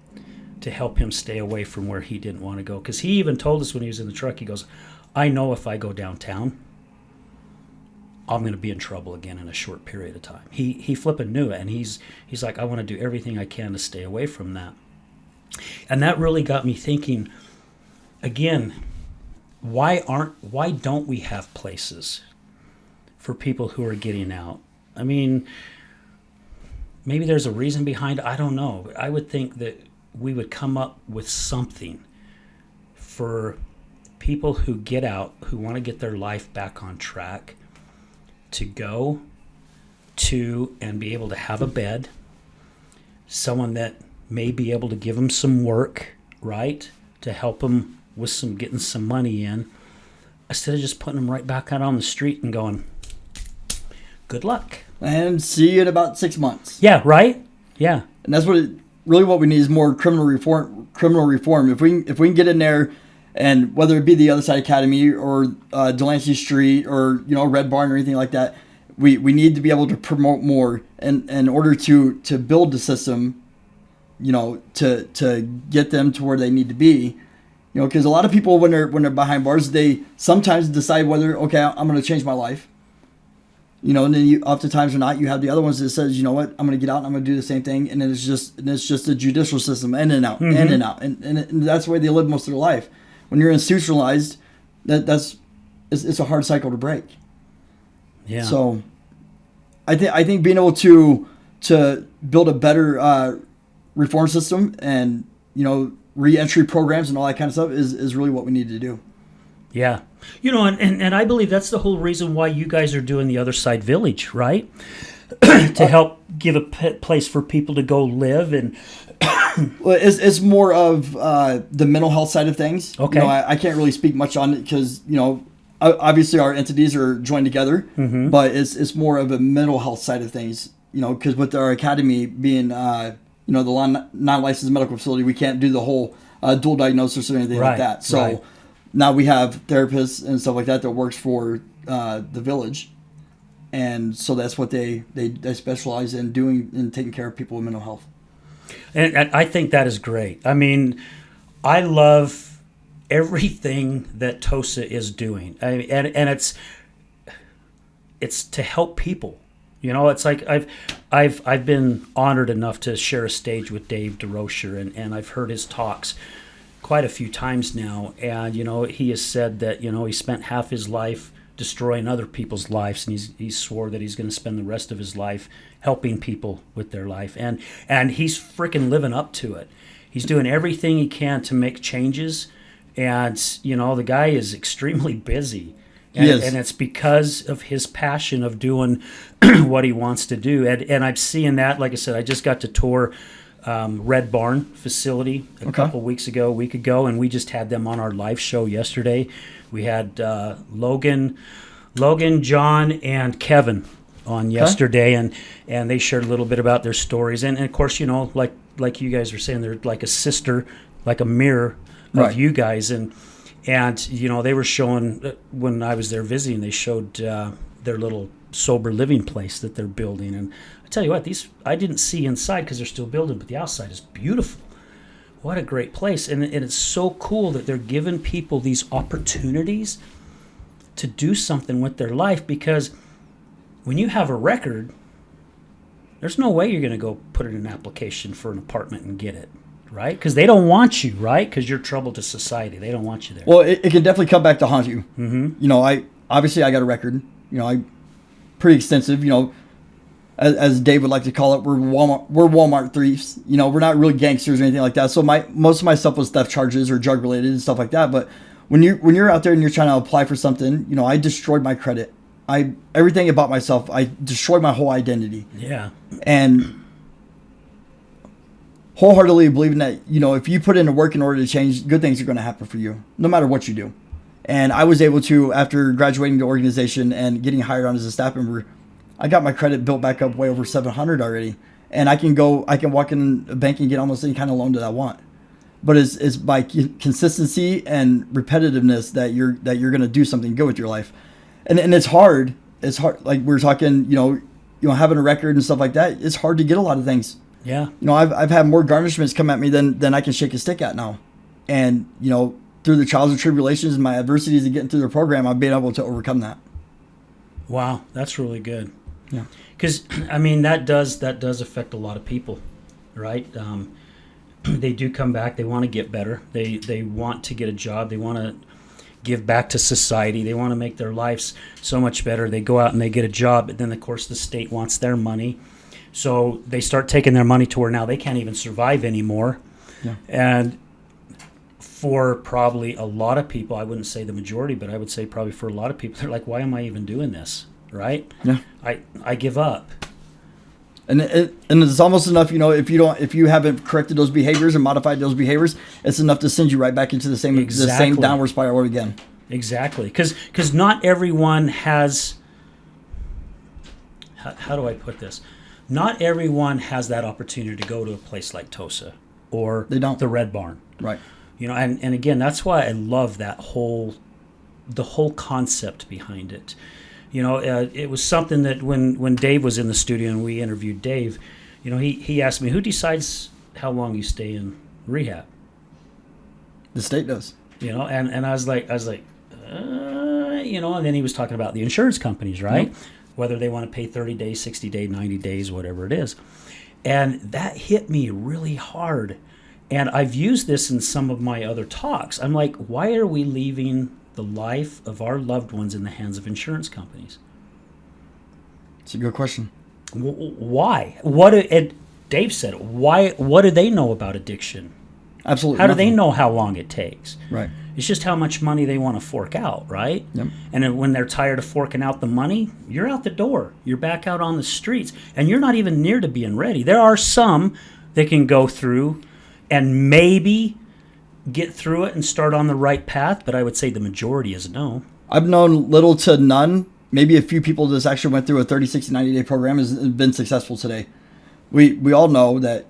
to help him stay away from where he didn't want to go. Because he even told us when he was in the truck, he goes, I know if I go downtown, I'm going to be in trouble again in a short period of time. He flipping knew it, and he's like, I want to do everything I can to stay away from that. And that really got me thinking, again, why don't we have places for people who are getting out? I mean, maybe there's a reason behind it. I don't know. But I would think that we would come up with something for people who get out, who want to get their life back on track, to go to and be able to have a bed, someone that may be able to give them some work, right, to help them with some getting some money in, instead of just putting them right back out on the street and going, good luck. And see you in about 6 months. Yeah, right? Yeah. And that's really what we need is more criminal reform. If we can get in there, and whether it be the Other Side Academy or Delancey Street or Red Barn or anything like that, we need to be able to promote more in order to build the system, to get them to where they need to be. Because a lot of people when they're behind bars, they sometimes decide whether, okay, I'm going to change my life. And then oftentimes or not, you have the other ones that says, you know what, I'm going to get out and I'm going to do the same thing. And then it's just a judicial system, in and out, in and out. And that's the way they live most of their life. When you're institutionalized, it's a hard cycle to break. Yeah. So I think being able to build a better reform system and, re-entry programs and all that kind of stuff is really what we need to do. Yeah. And I believe that's the whole reason why you guys are doing the Other Side Village, right? To help give a place for people to go live. And well, it's more of the mental health side of things. Okay. I can't really speak much on it because, obviously our entities are joined together, but it's more of a mental health side of things, because with our academy being, the non-licensed medical facility, we can't do the whole dual diagnosis or anything like that. So now we have therapists and stuff like that works for the village. And so that's what they specialize in doing and taking care of people with mental health. And I think that is great. I mean, I love everything that TOSA is doing. And it's to help people. It's like I've been honored enough to share a stage with Dave DeRocher, and I've heard his talks quite a few times now. And he has said that he spent half his life destroying other people's lives, and he swore that he's going to spend the rest of his life helping people with their life, and he's freaking living up to it. He's doing everything he can to make changes, and the guy is extremely busy. And it's because of his passion of doing what he wants to do. And I'm seeing that, like I said, I just got to tour Red Barn facility a week ago, and we just had them on our live show yesterday. We had Logan, John, and Kevin on yesterday, and they shared a little bit about their stories. And of course, like you guys were saying, they're like a sister, like a mirror of you guys. And they were showing, when I was there visiting, they showed their little sober living place that they're building. And I tell you what, I didn't see inside because they're still building, but the outside is beautiful. What a great place. And it's so cool that they're giving people these opportunities to do something with their life, because when you have a record, there's no way you're going to go put in an application for an apartment and get it. Right? Because they don't want you, right? Because you're trouble to society. They don't want you there. Well, it can definitely come back to haunt you. Mm-hmm. I got a record. Pretty extensive. As Dave would like to call it, we're Walmart thieves. We're not really gangsters or anything like that. So most of my stuff was theft charges or drug related and stuff like that. But when you're out there and you're trying to apply for something, I destroyed my credit. Everything about myself. I destroyed my whole identity. Yeah. And wholeheartedly believing that, if you put in the work in order to change, good things are going to happen for you, no matter what you do. And I was able to, after graduating the organization and getting hired on as a staff member, I got my credit built back up way over 700 already. And I can walk in a bank and get almost any kind of loan that I want. But it's by consistency and repetitiveness that you're going to do something good with your life. And it's hard. It's hard. Like we were talking, having a record and stuff like that. It's hard to get a lot of things. Yeah. I've had more garnishments come at me than I can shake a stick at now. And, through the trials and tribulations and my adversities of getting through the program, I've been able to overcome that. Wow. That's really good. Yeah. Because, that does affect a lot of people, right? They do come back. They want to get better. They want to get a job. They want to give back to society. They want to make their lives so much better. They go out and they get a job, but then of course the state wants their money. So they start taking their money to where now they can't even survive anymore. Yeah. And for probably a lot of people, I wouldn't say the majority, but I would say probably for a lot of people, they're like, why am I even doing this? Right? Yeah. I give up. And it's almost enough, if you haven't corrected those behaviors and modified those behaviors, it's enough to send you right back into the same downward spiral again. Exactly. Because not everyone has, how do I put this? Not everyone has that opportunity to go to a place like Tosa or They don't. the Red Barn. Right. And again, that's why I love the whole concept behind it. It was something that when Dave was in the studio and we interviewed Dave, he asked me, who decides how long you stay in rehab? The state does. And I was like, and then he was talking about the insurance companies, right? Yep. Whether they want to pay 30 days, 60 days, 90 days, whatever it is. And that hit me really hard. And I've used this in some of my other talks. I'm like, why are we leaving the life of our loved ones in the hands of insurance companies? It's a good question. Why? Dave said it. Why? What do they know about addiction? Absolutely. How do nothing. they know how long it takes? Right. It's just how much money they want to fork out, right? Yep. And then when they're tired of forking out the money, you're out the door. You're back out on the streets. And you're not even near to being ready. There are some that can go through and maybe get through it and start on the right path, but I would say the majority is no. I've known little to none, maybe a few people that actually went through a 30, 60, 90-day program has been successful today. We all know that,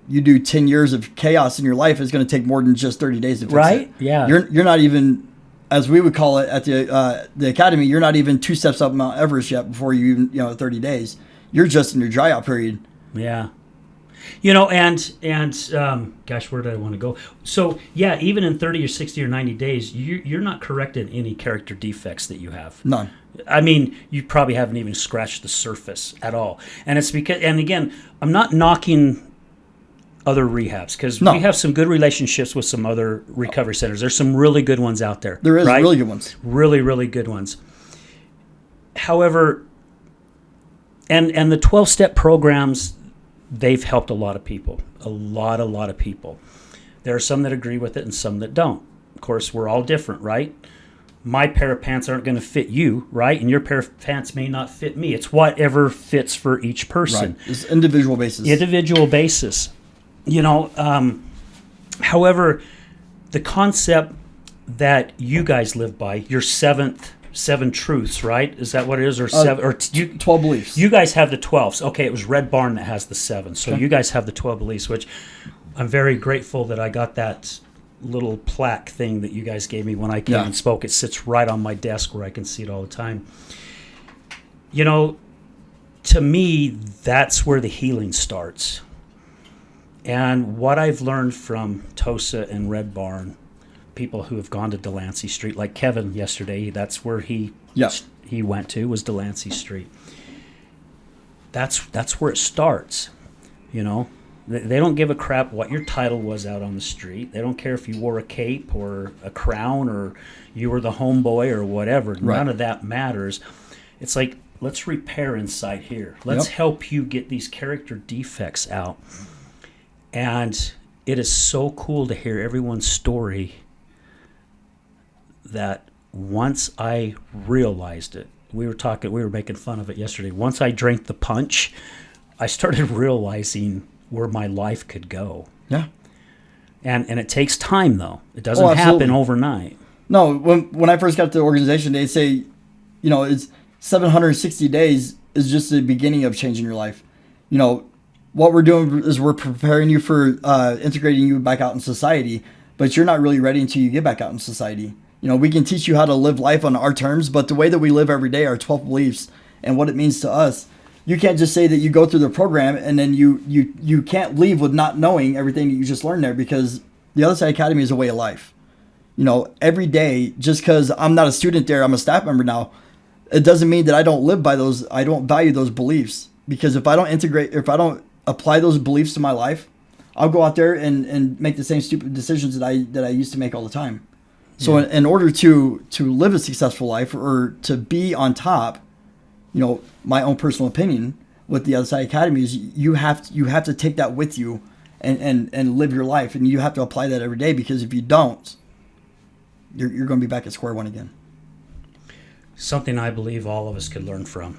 you do 10 years of chaos in your life, it's going to take more than just 30 days to fix right? it. Yeah. You're not even, as we would call it at the academy, you're not even 2 steps up Mount Everest yet before you even, 30 days. You're just in your dry out period. Yeah. And gosh, where did I want to go? So, yeah, even in 30 or 60 or 90 days, you're not correcting any character defects that you have. None. I mean, you probably haven't even scratched the surface at all. And it's because, and again, I'm not knocking other rehabs because we have some good relationships with some other recovery centers. There's some really good ones out there. There is right? really good ones. Really, really good ones. However, and the 12-step programs, they've helped a lot of people, a lot of people. There are some that agree with it and some that don't. Of course, we're all different, right? My pair of pants aren't going to fit you, right? And your pair of pants may not fit me. It's whatever fits for each person. Right. It's individual basis. Individual basis. However, the concept that you guys live by, your seven truths, right? Is that what it is? Or 12 beliefs. You guys have the 12s. Okay, it was Red Barn that has the 7. So you guys have the 12 beliefs, which I'm very grateful that I got that little plaque thing that you guys gave me when I came and spoke. It sits right on my desk where I can see it all the time. To me, that's where the healing starts. And what I've learned from Tosa and Red Barn, people who have gone to Delancey Street, like Kevin yesterday, that's where he went to, was Delancey Street. That's where it starts. They don't give a crap what your title was out on the street. They don't care if you wore a cape or a crown or you were the homeboy or whatever. Right. None of that matters. It's like, let's repair inside here. Let's help you get these character defects out. And it is so cool to hear everyone's story that once I realized it, we were making fun of it yesterday. Once I drank the punch, I started realizing where my life could go. Yeah. And it takes time, though. It doesn't happen overnight. No, when I first got to the organization, they say, it's 760 days is just the beginning of changing your life. What we're doing is we're preparing you for integrating you back out in society, but you're not really ready until you get back out in society. We can teach you how to live life on our terms, but the way that we live every day, our 12 beliefs and what it means to us, you can't just say that you go through the program and then you can't leave with not knowing everything that you just learned there, because the Other Side Academy is a way of life. Every day, just because I'm not a student there, I'm a staff member now, it doesn't mean that I don't live by those, I don't value those beliefs, because if I don't apply those beliefs to my life, I'll go out there and make the same stupid decisions that I used to make all the time. So in order to live a successful life or to be on top, my own personal opinion with the Other Side Academy is you have to take that with you and live your life, and you have to apply that every day, because if you don't, you're going to be back at square one again. Something I believe all of us could learn from.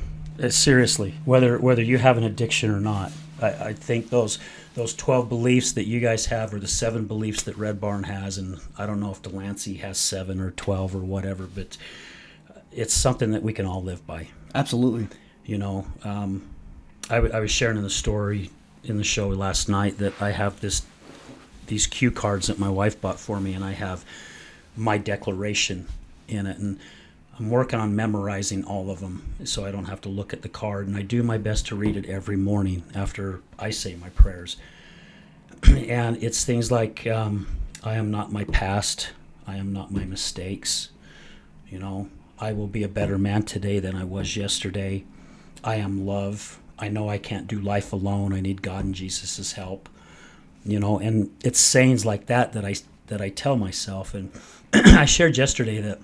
Seriously, whether you have an addiction or not. I think those 12 beliefs that you guys have are the 7 beliefs that Red Barn has, and I don't know if Delancey has 7 or 12 or whatever, but it's something that we can all live by. Absolutely. I was sharing in the story in the show last night that I have these cue cards that my wife bought for me, and I have my declaration in it, and I'm working on memorizing all of them so I don't have to look at the card, and I do my best to read it every morning after I say my prayers. And it's things like, I am not my past, I am not my mistakes, I will be a better man today than I was yesterday, I am love, I know I can't do life alone, I need God and Jesus' help, and it's sayings like that I tell myself. And I shared yesterday that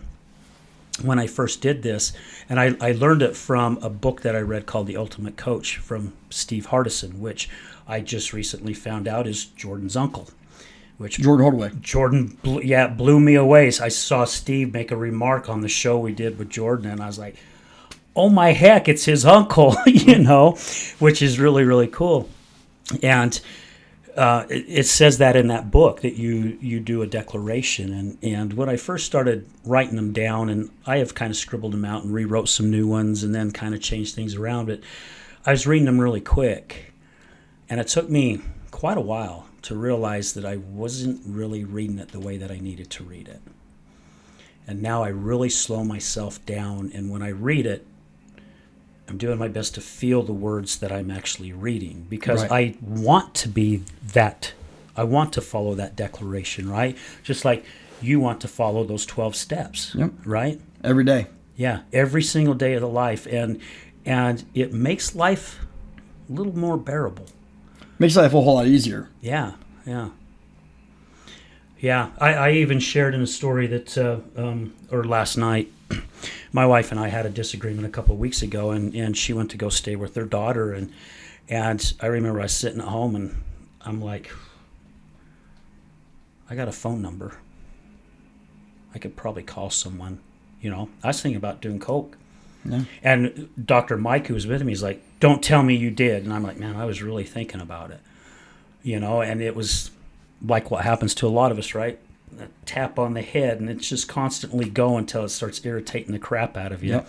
when I first did this, and I learned it from a book that I read called The Ultimate Coach from Steve Hardison, which I just recently found out is Jordan's uncle. Which Jordan Holdaway. Jordan, blew me away. So I saw Steve make a remark on the show we did with Jordan, and I was like, oh my heck, it's his uncle, which is really, really cool. And it says that in that book that you do a declaration, and when I first started writing them down, and I have kind of scribbled them out and rewrote some new ones and then kind of changed things around, but I was reading them really quick, and it took me quite a while to realize that I wasn't really reading it the way that I needed to read it. And now I really slow myself down, and when I read it, I'm doing my best to feel the words that I'm actually reading, because right. I want to be that. I want to follow that declaration, right? Just like you want to follow those 12 steps, yep. Right? Every day. Yeah, every single day of the life. And it makes life a little more bearable. Makes life a whole lot easier. Yeah. I even shared in a story that, or last night, my wife and I had a disagreement a couple of weeks ago, and she went to go stay with her daughter, and I remember I was sitting at home, and I'm like, I got a phone number. I could probably call someone. I was thinking about doing coke. Yeah. And Dr. Mike, who was with me, is like, don't tell me you did. And I'm like, man, I was really thinking about it. And it was like what happens to a lot of us, right? A tap on the head, and it's just constantly going until it starts irritating the crap out of you. Yep.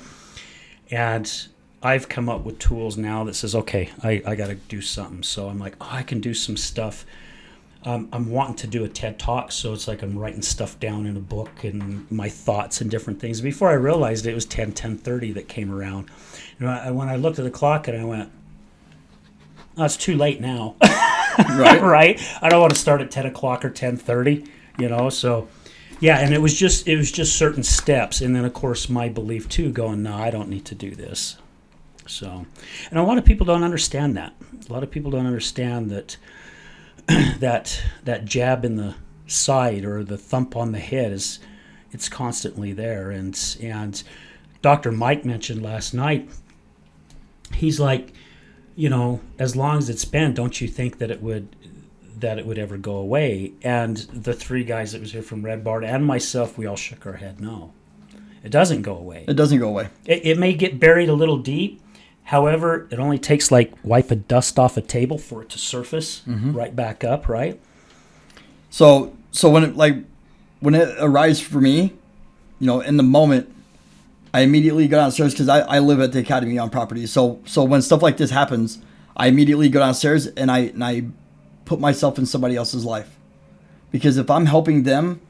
And I've come up with tools now that says, okay, I got to do something. So I'm like, I can do some stuff. I'm wanting to do a TED Talk, so it's like I'm writing stuff down in a book and my thoughts and different things. Before I realized it was 10:30 that came around. When I looked at the clock and I went, oh, it's too late now. Right. Right? I don't want to start at 10 o'clock or 10:30, so yeah, and it was just certain steps, and then of course my belief too, going, no, I don't need to do this. So, and a lot of people don't understand that. A lot of people don't understand that that jab in the side or the thump on the head it's constantly there. And Dr. Mike mentioned last night, he's like, as long as it's been, don't you think that it would ever go away? And the 3 guys that was here from Red Barn and myself, we all shook our head. No, it doesn't go away. It doesn't go away. It may get buried a little deep. However, it only takes wipe a dust off a table for it to surface right back up, right? So when it arrives for me, in the moment, I immediately go downstairs, because I live at the academy on property. So when stuff like this happens, I immediately go downstairs and I put myself in somebody else's life, because if I'm helping them,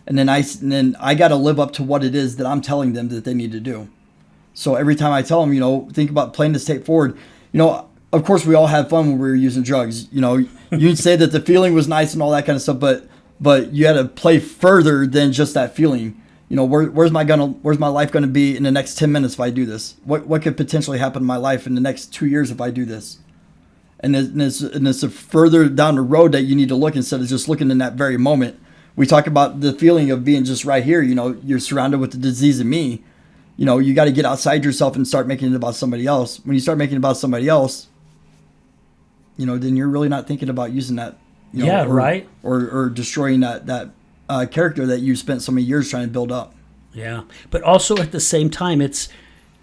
and then I got to live up to what it is that I'm telling them that they need to do. So every time I tell them, think about playing this tape forward. Of course we all have fun when we were using drugs. You can say that the feeling was nice and all that kind of stuff, but you had to play further than just that feeling. Where's my life gonna be in the next 10 minutes if I do this? What could potentially happen in my life in the next 2 years if I do this? And it's a further down the road that you need to look, instead of just looking in that very moment we talk about the feeling of being just right here. You know, you're surrounded with the disease of me. You know, you got to get outside yourself and start making it about somebody else. When you start making it about somebody else, you know, then you're really not thinking about using that. You know, right. Or destroying that character that you spent so many years trying to build up. Yeah. But also at the same time, it's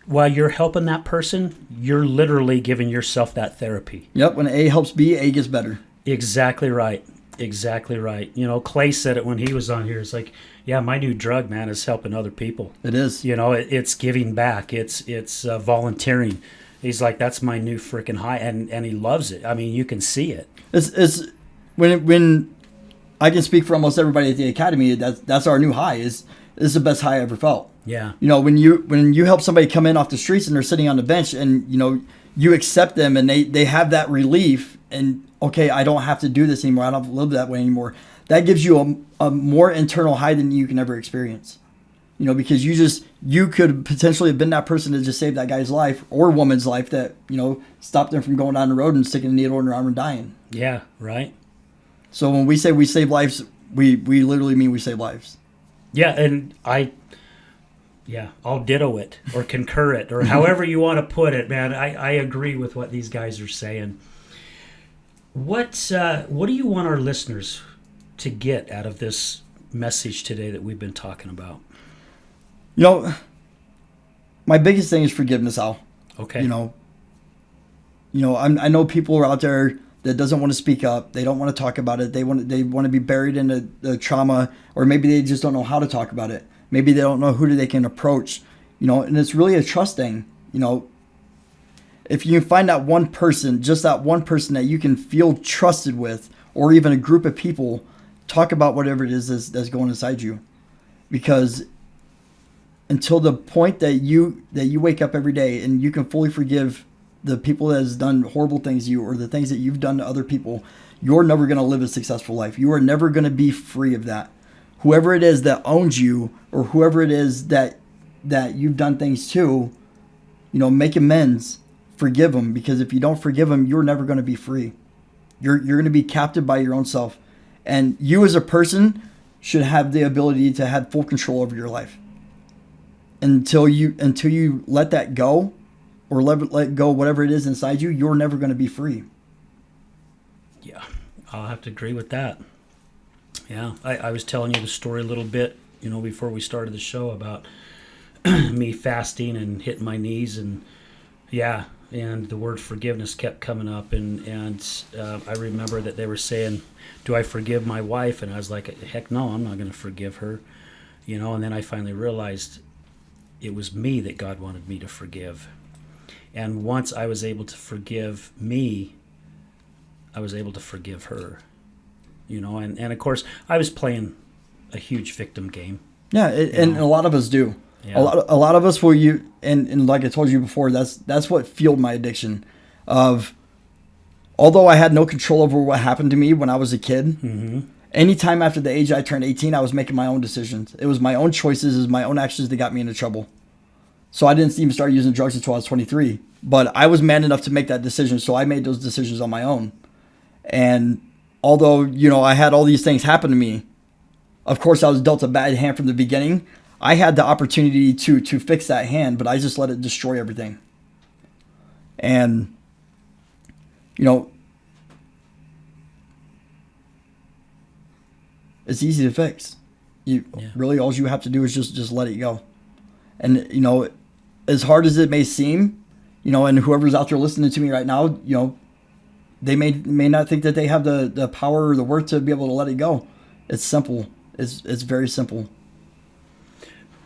while you're helping that person, you're literally giving yourself that therapy. Yep. When A helps B, A gets better. Exactly right. Exactly right. You know, Clay said it when he was on here. It's like, yeah, my new drug, man, is helping other people. It is. You know, it's giving back. It's volunteering. He's like, that's my new freaking high, and he loves it. I mean, you can see it. It's when I can speak for almost everybody at the academy. That's our new high. Is the best high I ever felt. Yeah. You know, when you help somebody come in off the streets and they're sitting on the bench, and you know you accept them and they have that relief, and okay, I don't have to do this anymore. I don't have to live that way anymore. That gives you a more internal high than you can ever experience. You know, because you could potentially have been that person that just saved that guy's life or woman's life that, you know, stopped them from going down the road and sticking a needle in their arm and dying. Yeah, right. So when we say we save lives, we literally mean we save lives. Yeah, and I'll ditto it or concur it or however you want to put it, man. I agree with what these guys are saying. What do you want our listeners to get out of this message today that we've been talking about? You know, my biggest thing is forgiveness, Al. Okay. You know, I know people are out there that doesn't want to speak up. They don't want to talk about it. They want to be buried in the trauma, or maybe they just don't know how to talk about it. Maybe they don't know who they can approach. You know, and it's really a trust thing. You know, if you can find that one person, just that one person that you can feel trusted with, or even a group of people, talk about whatever it is that's going inside you, because until the point that you wake up every day and you can fully forgive the people that has done horrible things to you or the things that you've done to other people, you're never going to live a successful life. You are never going to be free of that. Whoever it is that owns you, or whoever it is that you've done things to, you know, make amends, forgive them, because if you don't forgive them, you're never going to be free. You're going to be captive by your own self. And you as a person should have the ability to have full control over your life. Until you let that go, or let go whatever it is inside you, you're never going to be free. Yeah, I'll have to agree with that. Yeah, I was telling you the story a little bit, you know, before we started the show about me fasting and hitting my knees, and yeah, and the word forgiveness kept coming up, and I remember that they were saying, do I forgive my wife? And I was like, heck no, I'm not going to forgive her, you know. And then I finally realized it was me that God wanted me to forgive. And once I was able to forgive me, I was able to forgive her, you know. And of course, I was playing a huge victim game. Yeah, and a lot of us do. Yeah. A lot of us will and like I told you before, that's what fueled my addiction. Although I had no control over what happened to me when I was a kid, anytime after the age I turned 18, I was making my own decisions. It was my own choices, it was my own actions that got me into trouble. So I didn't even start using drugs until I was 23. But I was man enough to make that decision, so I made those decisions on my own. And although, you know, I had all these things happen to me, of course I was dealt a bad hand from the beginning. I had the opportunity to fix that hand, but I just let it destroy everything. And, you know, it's easy to fix. Really, all you have to do is just let it go. And, you know, as hard as it may seem, you know, and whoever's out there listening to me right now, you know, they may not think that they have the power or the worth to be able to let it go. It's simple. It's very simple.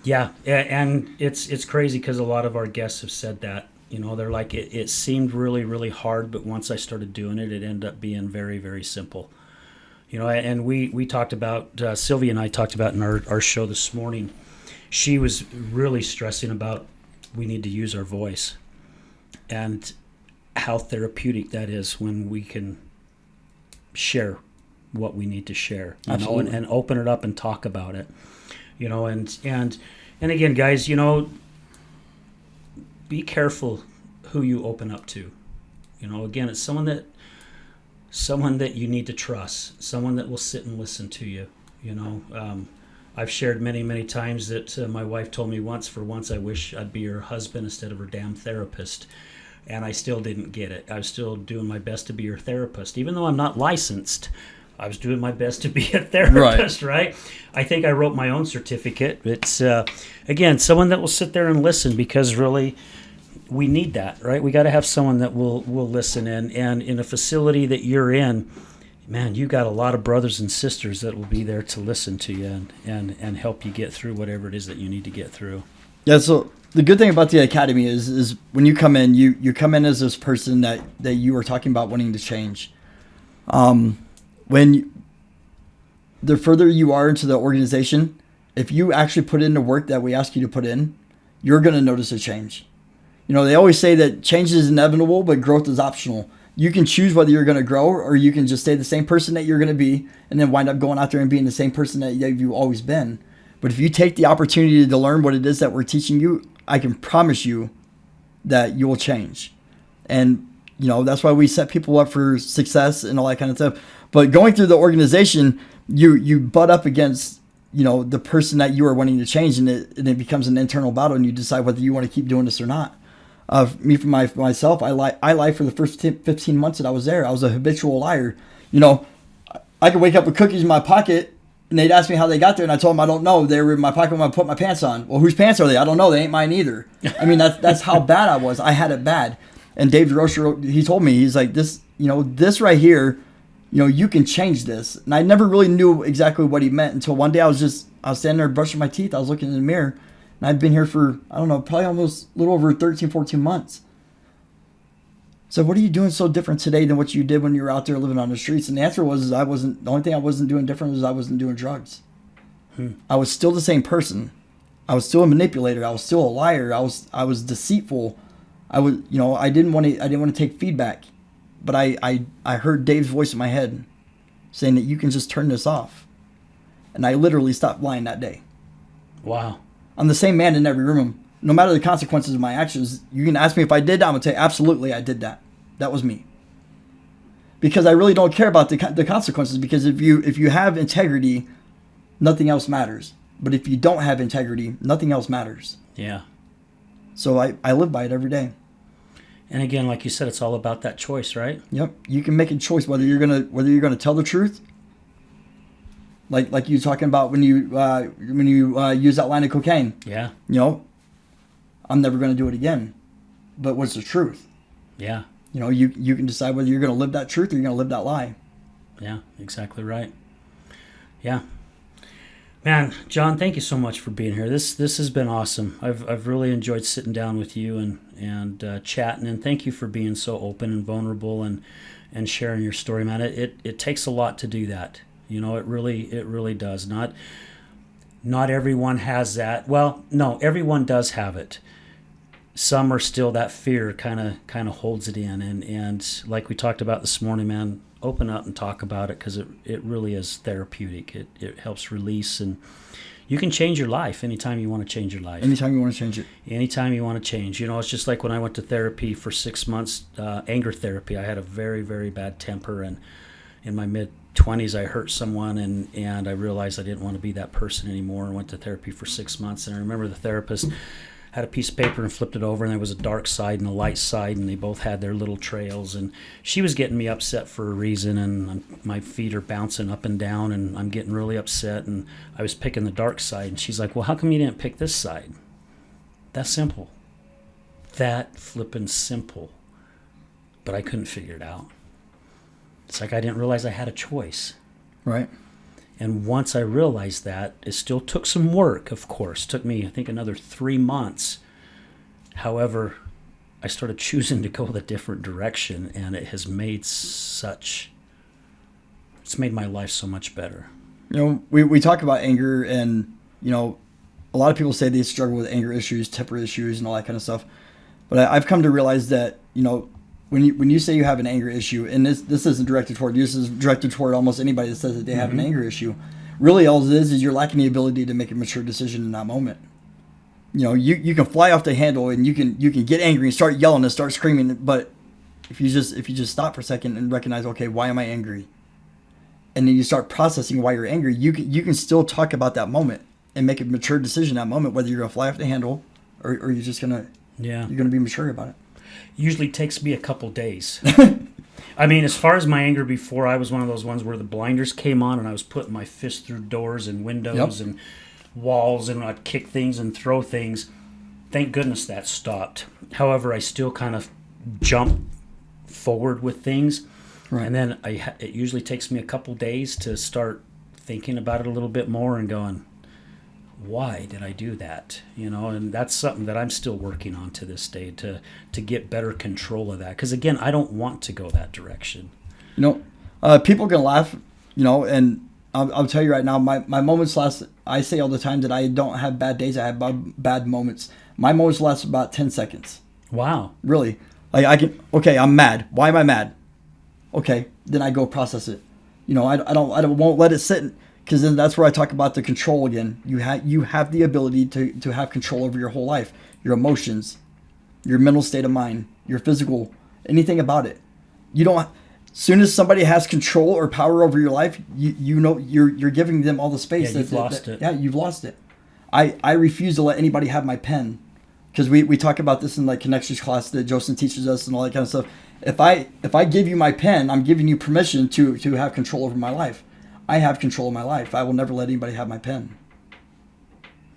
Yeah, and it's crazy because a lot of our guests have said that. You know, they're like, it seemed really, really hard, but once I started doing it, it ended up being very, very simple. You know, and we talked about, Sylvia and I talked about in our show this morning, she was really stressing about we need to use our voice and how therapeutic that is when we can share what we need to share, you know, and open it up and talk about it, you know, and again, guys, you know, be careful who you open up to. You know, again, it's someone that you need to trust, someone that will sit and listen to you, I've shared many, many times that my wife told me once, for once, I wish I'd be her husband instead of her damn therapist. And I still didn't get it. I was still doing my best to be her therapist. Even though I'm not licensed, I was doing my best to be a therapist, right? I think I wrote my own certificate. It's, again, someone that will sit there and listen, because really we need that, right? We got to have someone that will listen. And in a facility that you're in, man, you got a lot of brothers and sisters that will be there to listen to you and help you get through whatever it is that you need to get through. Yeah, so the good thing about the academy is when you come in, you come in as this person that you were talking about wanting to change. The further you are into the organization, if you actually put in the work that we ask you to put in, you're going to notice a change. They always say that change is inevitable, but growth is optional. You can choose whether you're going to grow, or you can just stay the same person that you're going to be and then wind up going out there and being the same person that you've always been. But if you take the opportunity to learn what it is that we're teaching you, I can promise you that you will change. And, that's why we set people up for success and all that kind of stuff. But going through the organization, you butt up against, the person that you are wanting to change, and it becomes an internal battle, and you decide whether you want to keep doing this or not. Me, for myself, I lied for the first 15 months that I was there. I was a habitual liar. I could wake up with cookies in my pocket, and they'd ask me how they got there, and I told them I don't know. They were in my pocket when I put my pants on. Well, whose pants are they? I don't know. They ain't mine either. I mean, that's how bad I was. I had it bad. And Dave DeRocher, he told me, he's like, this right here, you can change this. And I never really knew exactly what he meant until one day I was standing there brushing my teeth. I was looking in the mirror, and I'd been here for, I don't know, probably almost a little over 13, 14 months. So what are you doing so different today than what you did when you were out there living on the streets? And the answer was, the only thing I wasn't doing different was I wasn't doing drugs. I was still the same person. I was still a manipulator. I was still a liar. I was deceitful. I didn't want to take feedback, but I heard Dave's voice in my head saying that you can just turn this off. And I literally stopped lying that day. Wow. I'm the same man in every room. No matter the consequences of my actions, you can ask me if I did that, I'm going to say, absolutely, I did that. That was me. Because I really don't care about the consequences, because if you have integrity, nothing else matters. But if you don't have integrity, nothing else matters. Yeah. So I live by it every day. And again, like you said, it's all about that choice, right? Yep. You can make a choice whether you're gonna tell the truth. Like you talking about when you use that line of cocaine. Yeah. I'm never going to do it again. But what's the truth? Yeah. You can decide whether you're going to live that truth or you're going to live that lie. Yeah, exactly right. Yeah. Man, John, thank you so much for being here. This has been awesome. I've really enjoyed sitting down with you and chatting, and thank you for being so open and vulnerable and sharing your story, man. It takes a lot to do that. It really does. Not everyone has that. Well, no, everyone does have it. Some are still, that fear kind of holds it in, and like we talked about this morning, man, open up and talk about it, because it really is therapeutic. It helps release, and you can change your life anytime you want to change your life. Anytime you want to change it. Anytime you want to change. It's just like when I went to therapy for 6 months, anger therapy. I had a very, very bad temper, and in my mid-20s I hurt someone, and I realized I didn't want to be that person anymore, and went to therapy for 6 months. And I remember the therapist had a piece of paper and flipped it over, and there was a dark side and a light side, and they both had their little trails. And she was getting me upset for a reason, and my feet are bouncing up and down, and I'm getting really upset, and I was picking the dark side. And she's like, well, how come you didn't pick this side? That's simple. That flippin' simple. But I couldn't figure it out. It's like I didn't realize I had a choice. Right. And once I realized that, it still took some work, of course. It took me, I think, another 3 months. However, I started choosing to go the different direction, and it has made it's made my life so much better. We talk about anger, and, a lot of people say they struggle with anger issues, temper issues, and all that kind of stuff. But I've come to realize that, when you say you have an anger issue, and this isn't directed toward you, this is directed toward almost anybody that says that they have an anger issue. Really, all it is you're lacking the ability to make a mature decision in that moment. You can fly off the handle, and you can get angry and start yelling and start screaming, but if you just stop for a second and recognize, okay, why am I angry? and then you start processing why you're angry, you can still talk about that moment and make a mature decision in that moment, whether you're going to fly off the handle or you're just going to, you're going to be mature about it. Usually takes me a couple days. I mean, as far as my anger before, I was one of those ones where the blinders came on and I was putting my fist through doors and windows and walls, and I'd kick things and throw things. Thank goodness that stopped. However, I still kind of jump forward with things. Right. And then it usually takes me a couple days to start thinking about it a little bit more and going, why did I do that? And that's something that I'm still working on to this day to get better control of that. Because again, I don't want to go that direction. People can laugh, and I'll tell you right now, my moments last, I say all the time that I don't have bad days, I have bad moments. My moments last about 10 seconds. Wow. Really. Okay, I'm mad. Why am I mad? Okay, then I go process it. I won't let it sit, because then that's where I talk about the control again. You have the ability to have control over your whole life, your emotions, your mental state of mind, your physical, anything about it. You don't. Soon as somebody has control or power over your life, you're giving them all the space. Yeah, you've lost it. Yeah, you've lost it. I refuse to let anybody have my pen, because we talk about this in like connections class that Joseph teaches us and all that kind of stuff. If I give you my pen, I'm giving you permission to have control over my life. I have control of my life. I will never let anybody have my pen.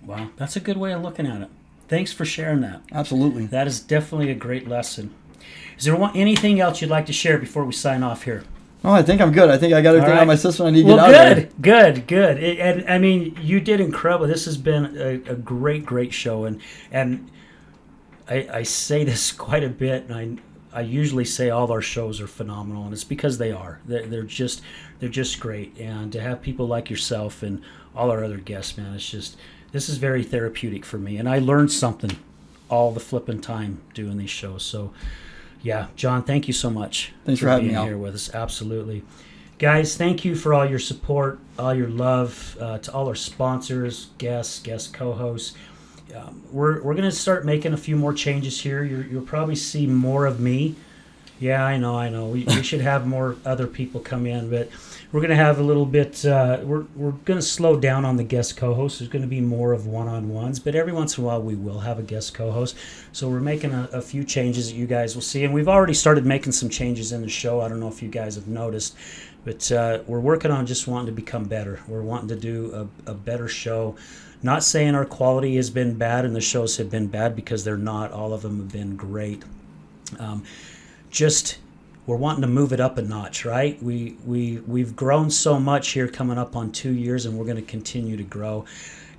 Wow, that's a good way of looking at it. Thanks for sharing that. Absolutely. That is definitely a great lesson. Is there anything else you'd like to share before we sign off here? Oh, I think I'm good. I think I got everything on my system I need to get out of there. Good. And I mean, you did incredible. This has been a great show, and I say this quite a bit, and I usually say all our shows are phenomenal, and it's because they are. They're just great, and to have people like yourself and all our other guests, man, this is very therapeutic for me, and I learned something all the flipping time doing these shows. So, yeah, John, thank you so much. Thanks for having me here with us. Absolutely, guys. Thank you for all your support, all your love, to all our sponsors, guest co-hosts. We're going to start making a few more changes here. You'll probably see more of me. Yeah, I know. We should have more other people come in, but we're going to have a little bit. We're going to slow down on the guest co-host. There's going to be more of one-on-ones, but every once in a while we will have a guest co-host. So we're making a few changes that you guys will see, and we've already started making some changes in the show. I don't know if you guys have noticed, but we're working on just wanting to become better. We're wanting to do a better show. Not saying our quality has been bad and the shows have been bad, because they're not. All of them have been great. Just we're wanting to move it up a notch, right? We've grown so much here, coming up on 2 years, and we're going to continue to grow.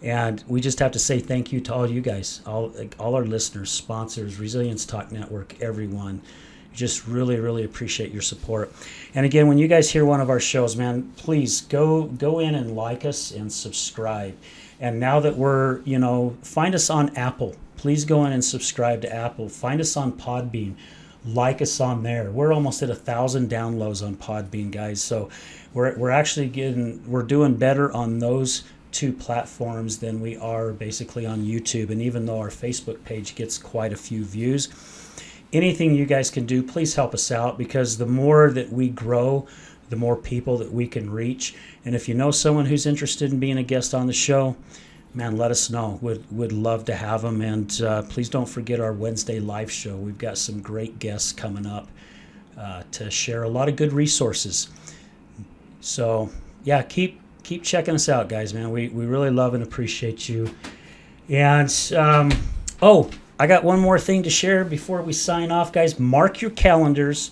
And we just have to say thank you to all you guys, all our listeners, sponsors, Resilience Talk Network, everyone. Just really appreciate your support. And again, when you guys hear one of our shows, man, please go in and like us and subscribe. And now that we're, find us on Apple. Please go in and subscribe to Apple. Find us on Podbean. Like us on there. We're almost at 1,000 downloads on Podbean, guys. So we're actually we're doing better on those two platforms than we are basically on YouTube. And even though our Facebook page gets quite a few views, anything you guys can do, please help us out, because the more that we grow, the more people that we can reach. And if you know someone who's interested in being a guest on the show, man, let us know. Would love to have them. And please don't forget our Wednesday live show. We've got some great guests coming up to share a lot of good resources. So, yeah, keep checking us out, guys, man. We really love and appreciate you. And, I got one more thing to share before we sign off, guys. Mark your calendars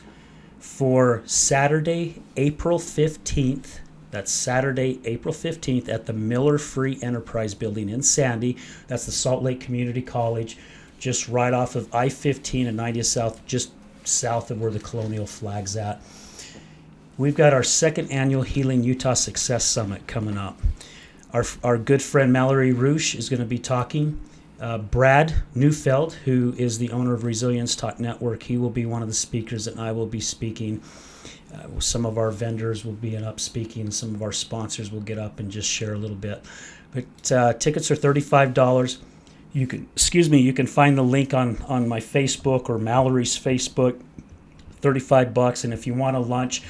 for Saturday, April 15th. That's Saturday, April 15th at the Miller Free Enterprise Building in Sandy. That's the Salt Lake Community College, just right off of I-15 and 90th South, just south of where the Colonial Flag's at. We've got our second annual Healing Utah Success Summit coming up. Our good friend Mallory Roosh is going to be talking. Brad Neufeld, who is the owner of Resilience Talk Network, he will be one of the speakers, and I will be speaking. Some of our vendors will be up speaking. Some of our sponsors will get up and just share a little bit. But tickets are $35. You can find the link on my Facebook or Mallory's Facebook. $35, and if you want a lunch,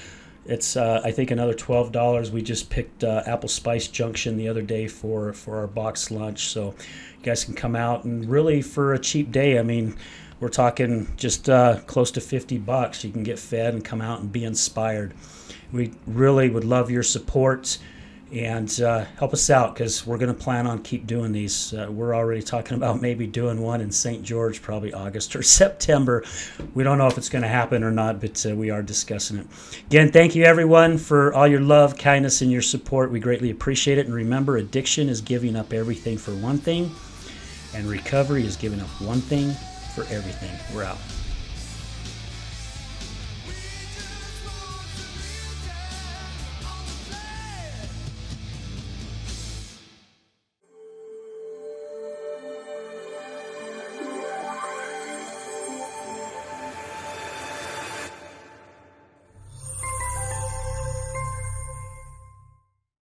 It's I think another $12. We just picked Apple Spice Junction the other day for our box lunch, so you guys can come out and really for a cheap day. I mean, we're talking just close to $50. You can get fed and come out and be inspired. We really would love your support and help us out because we're going to plan on keep doing these. We're already talking about maybe doing one in St. George, probably August or September. We don't know if it's going to happen or not, but we are discussing it. Again, thank you everyone for all your love, kindness, and your support. We greatly appreciate it. And remember, addiction is giving up everything for one thing, and recovery is giving up one thing for everything. We're out.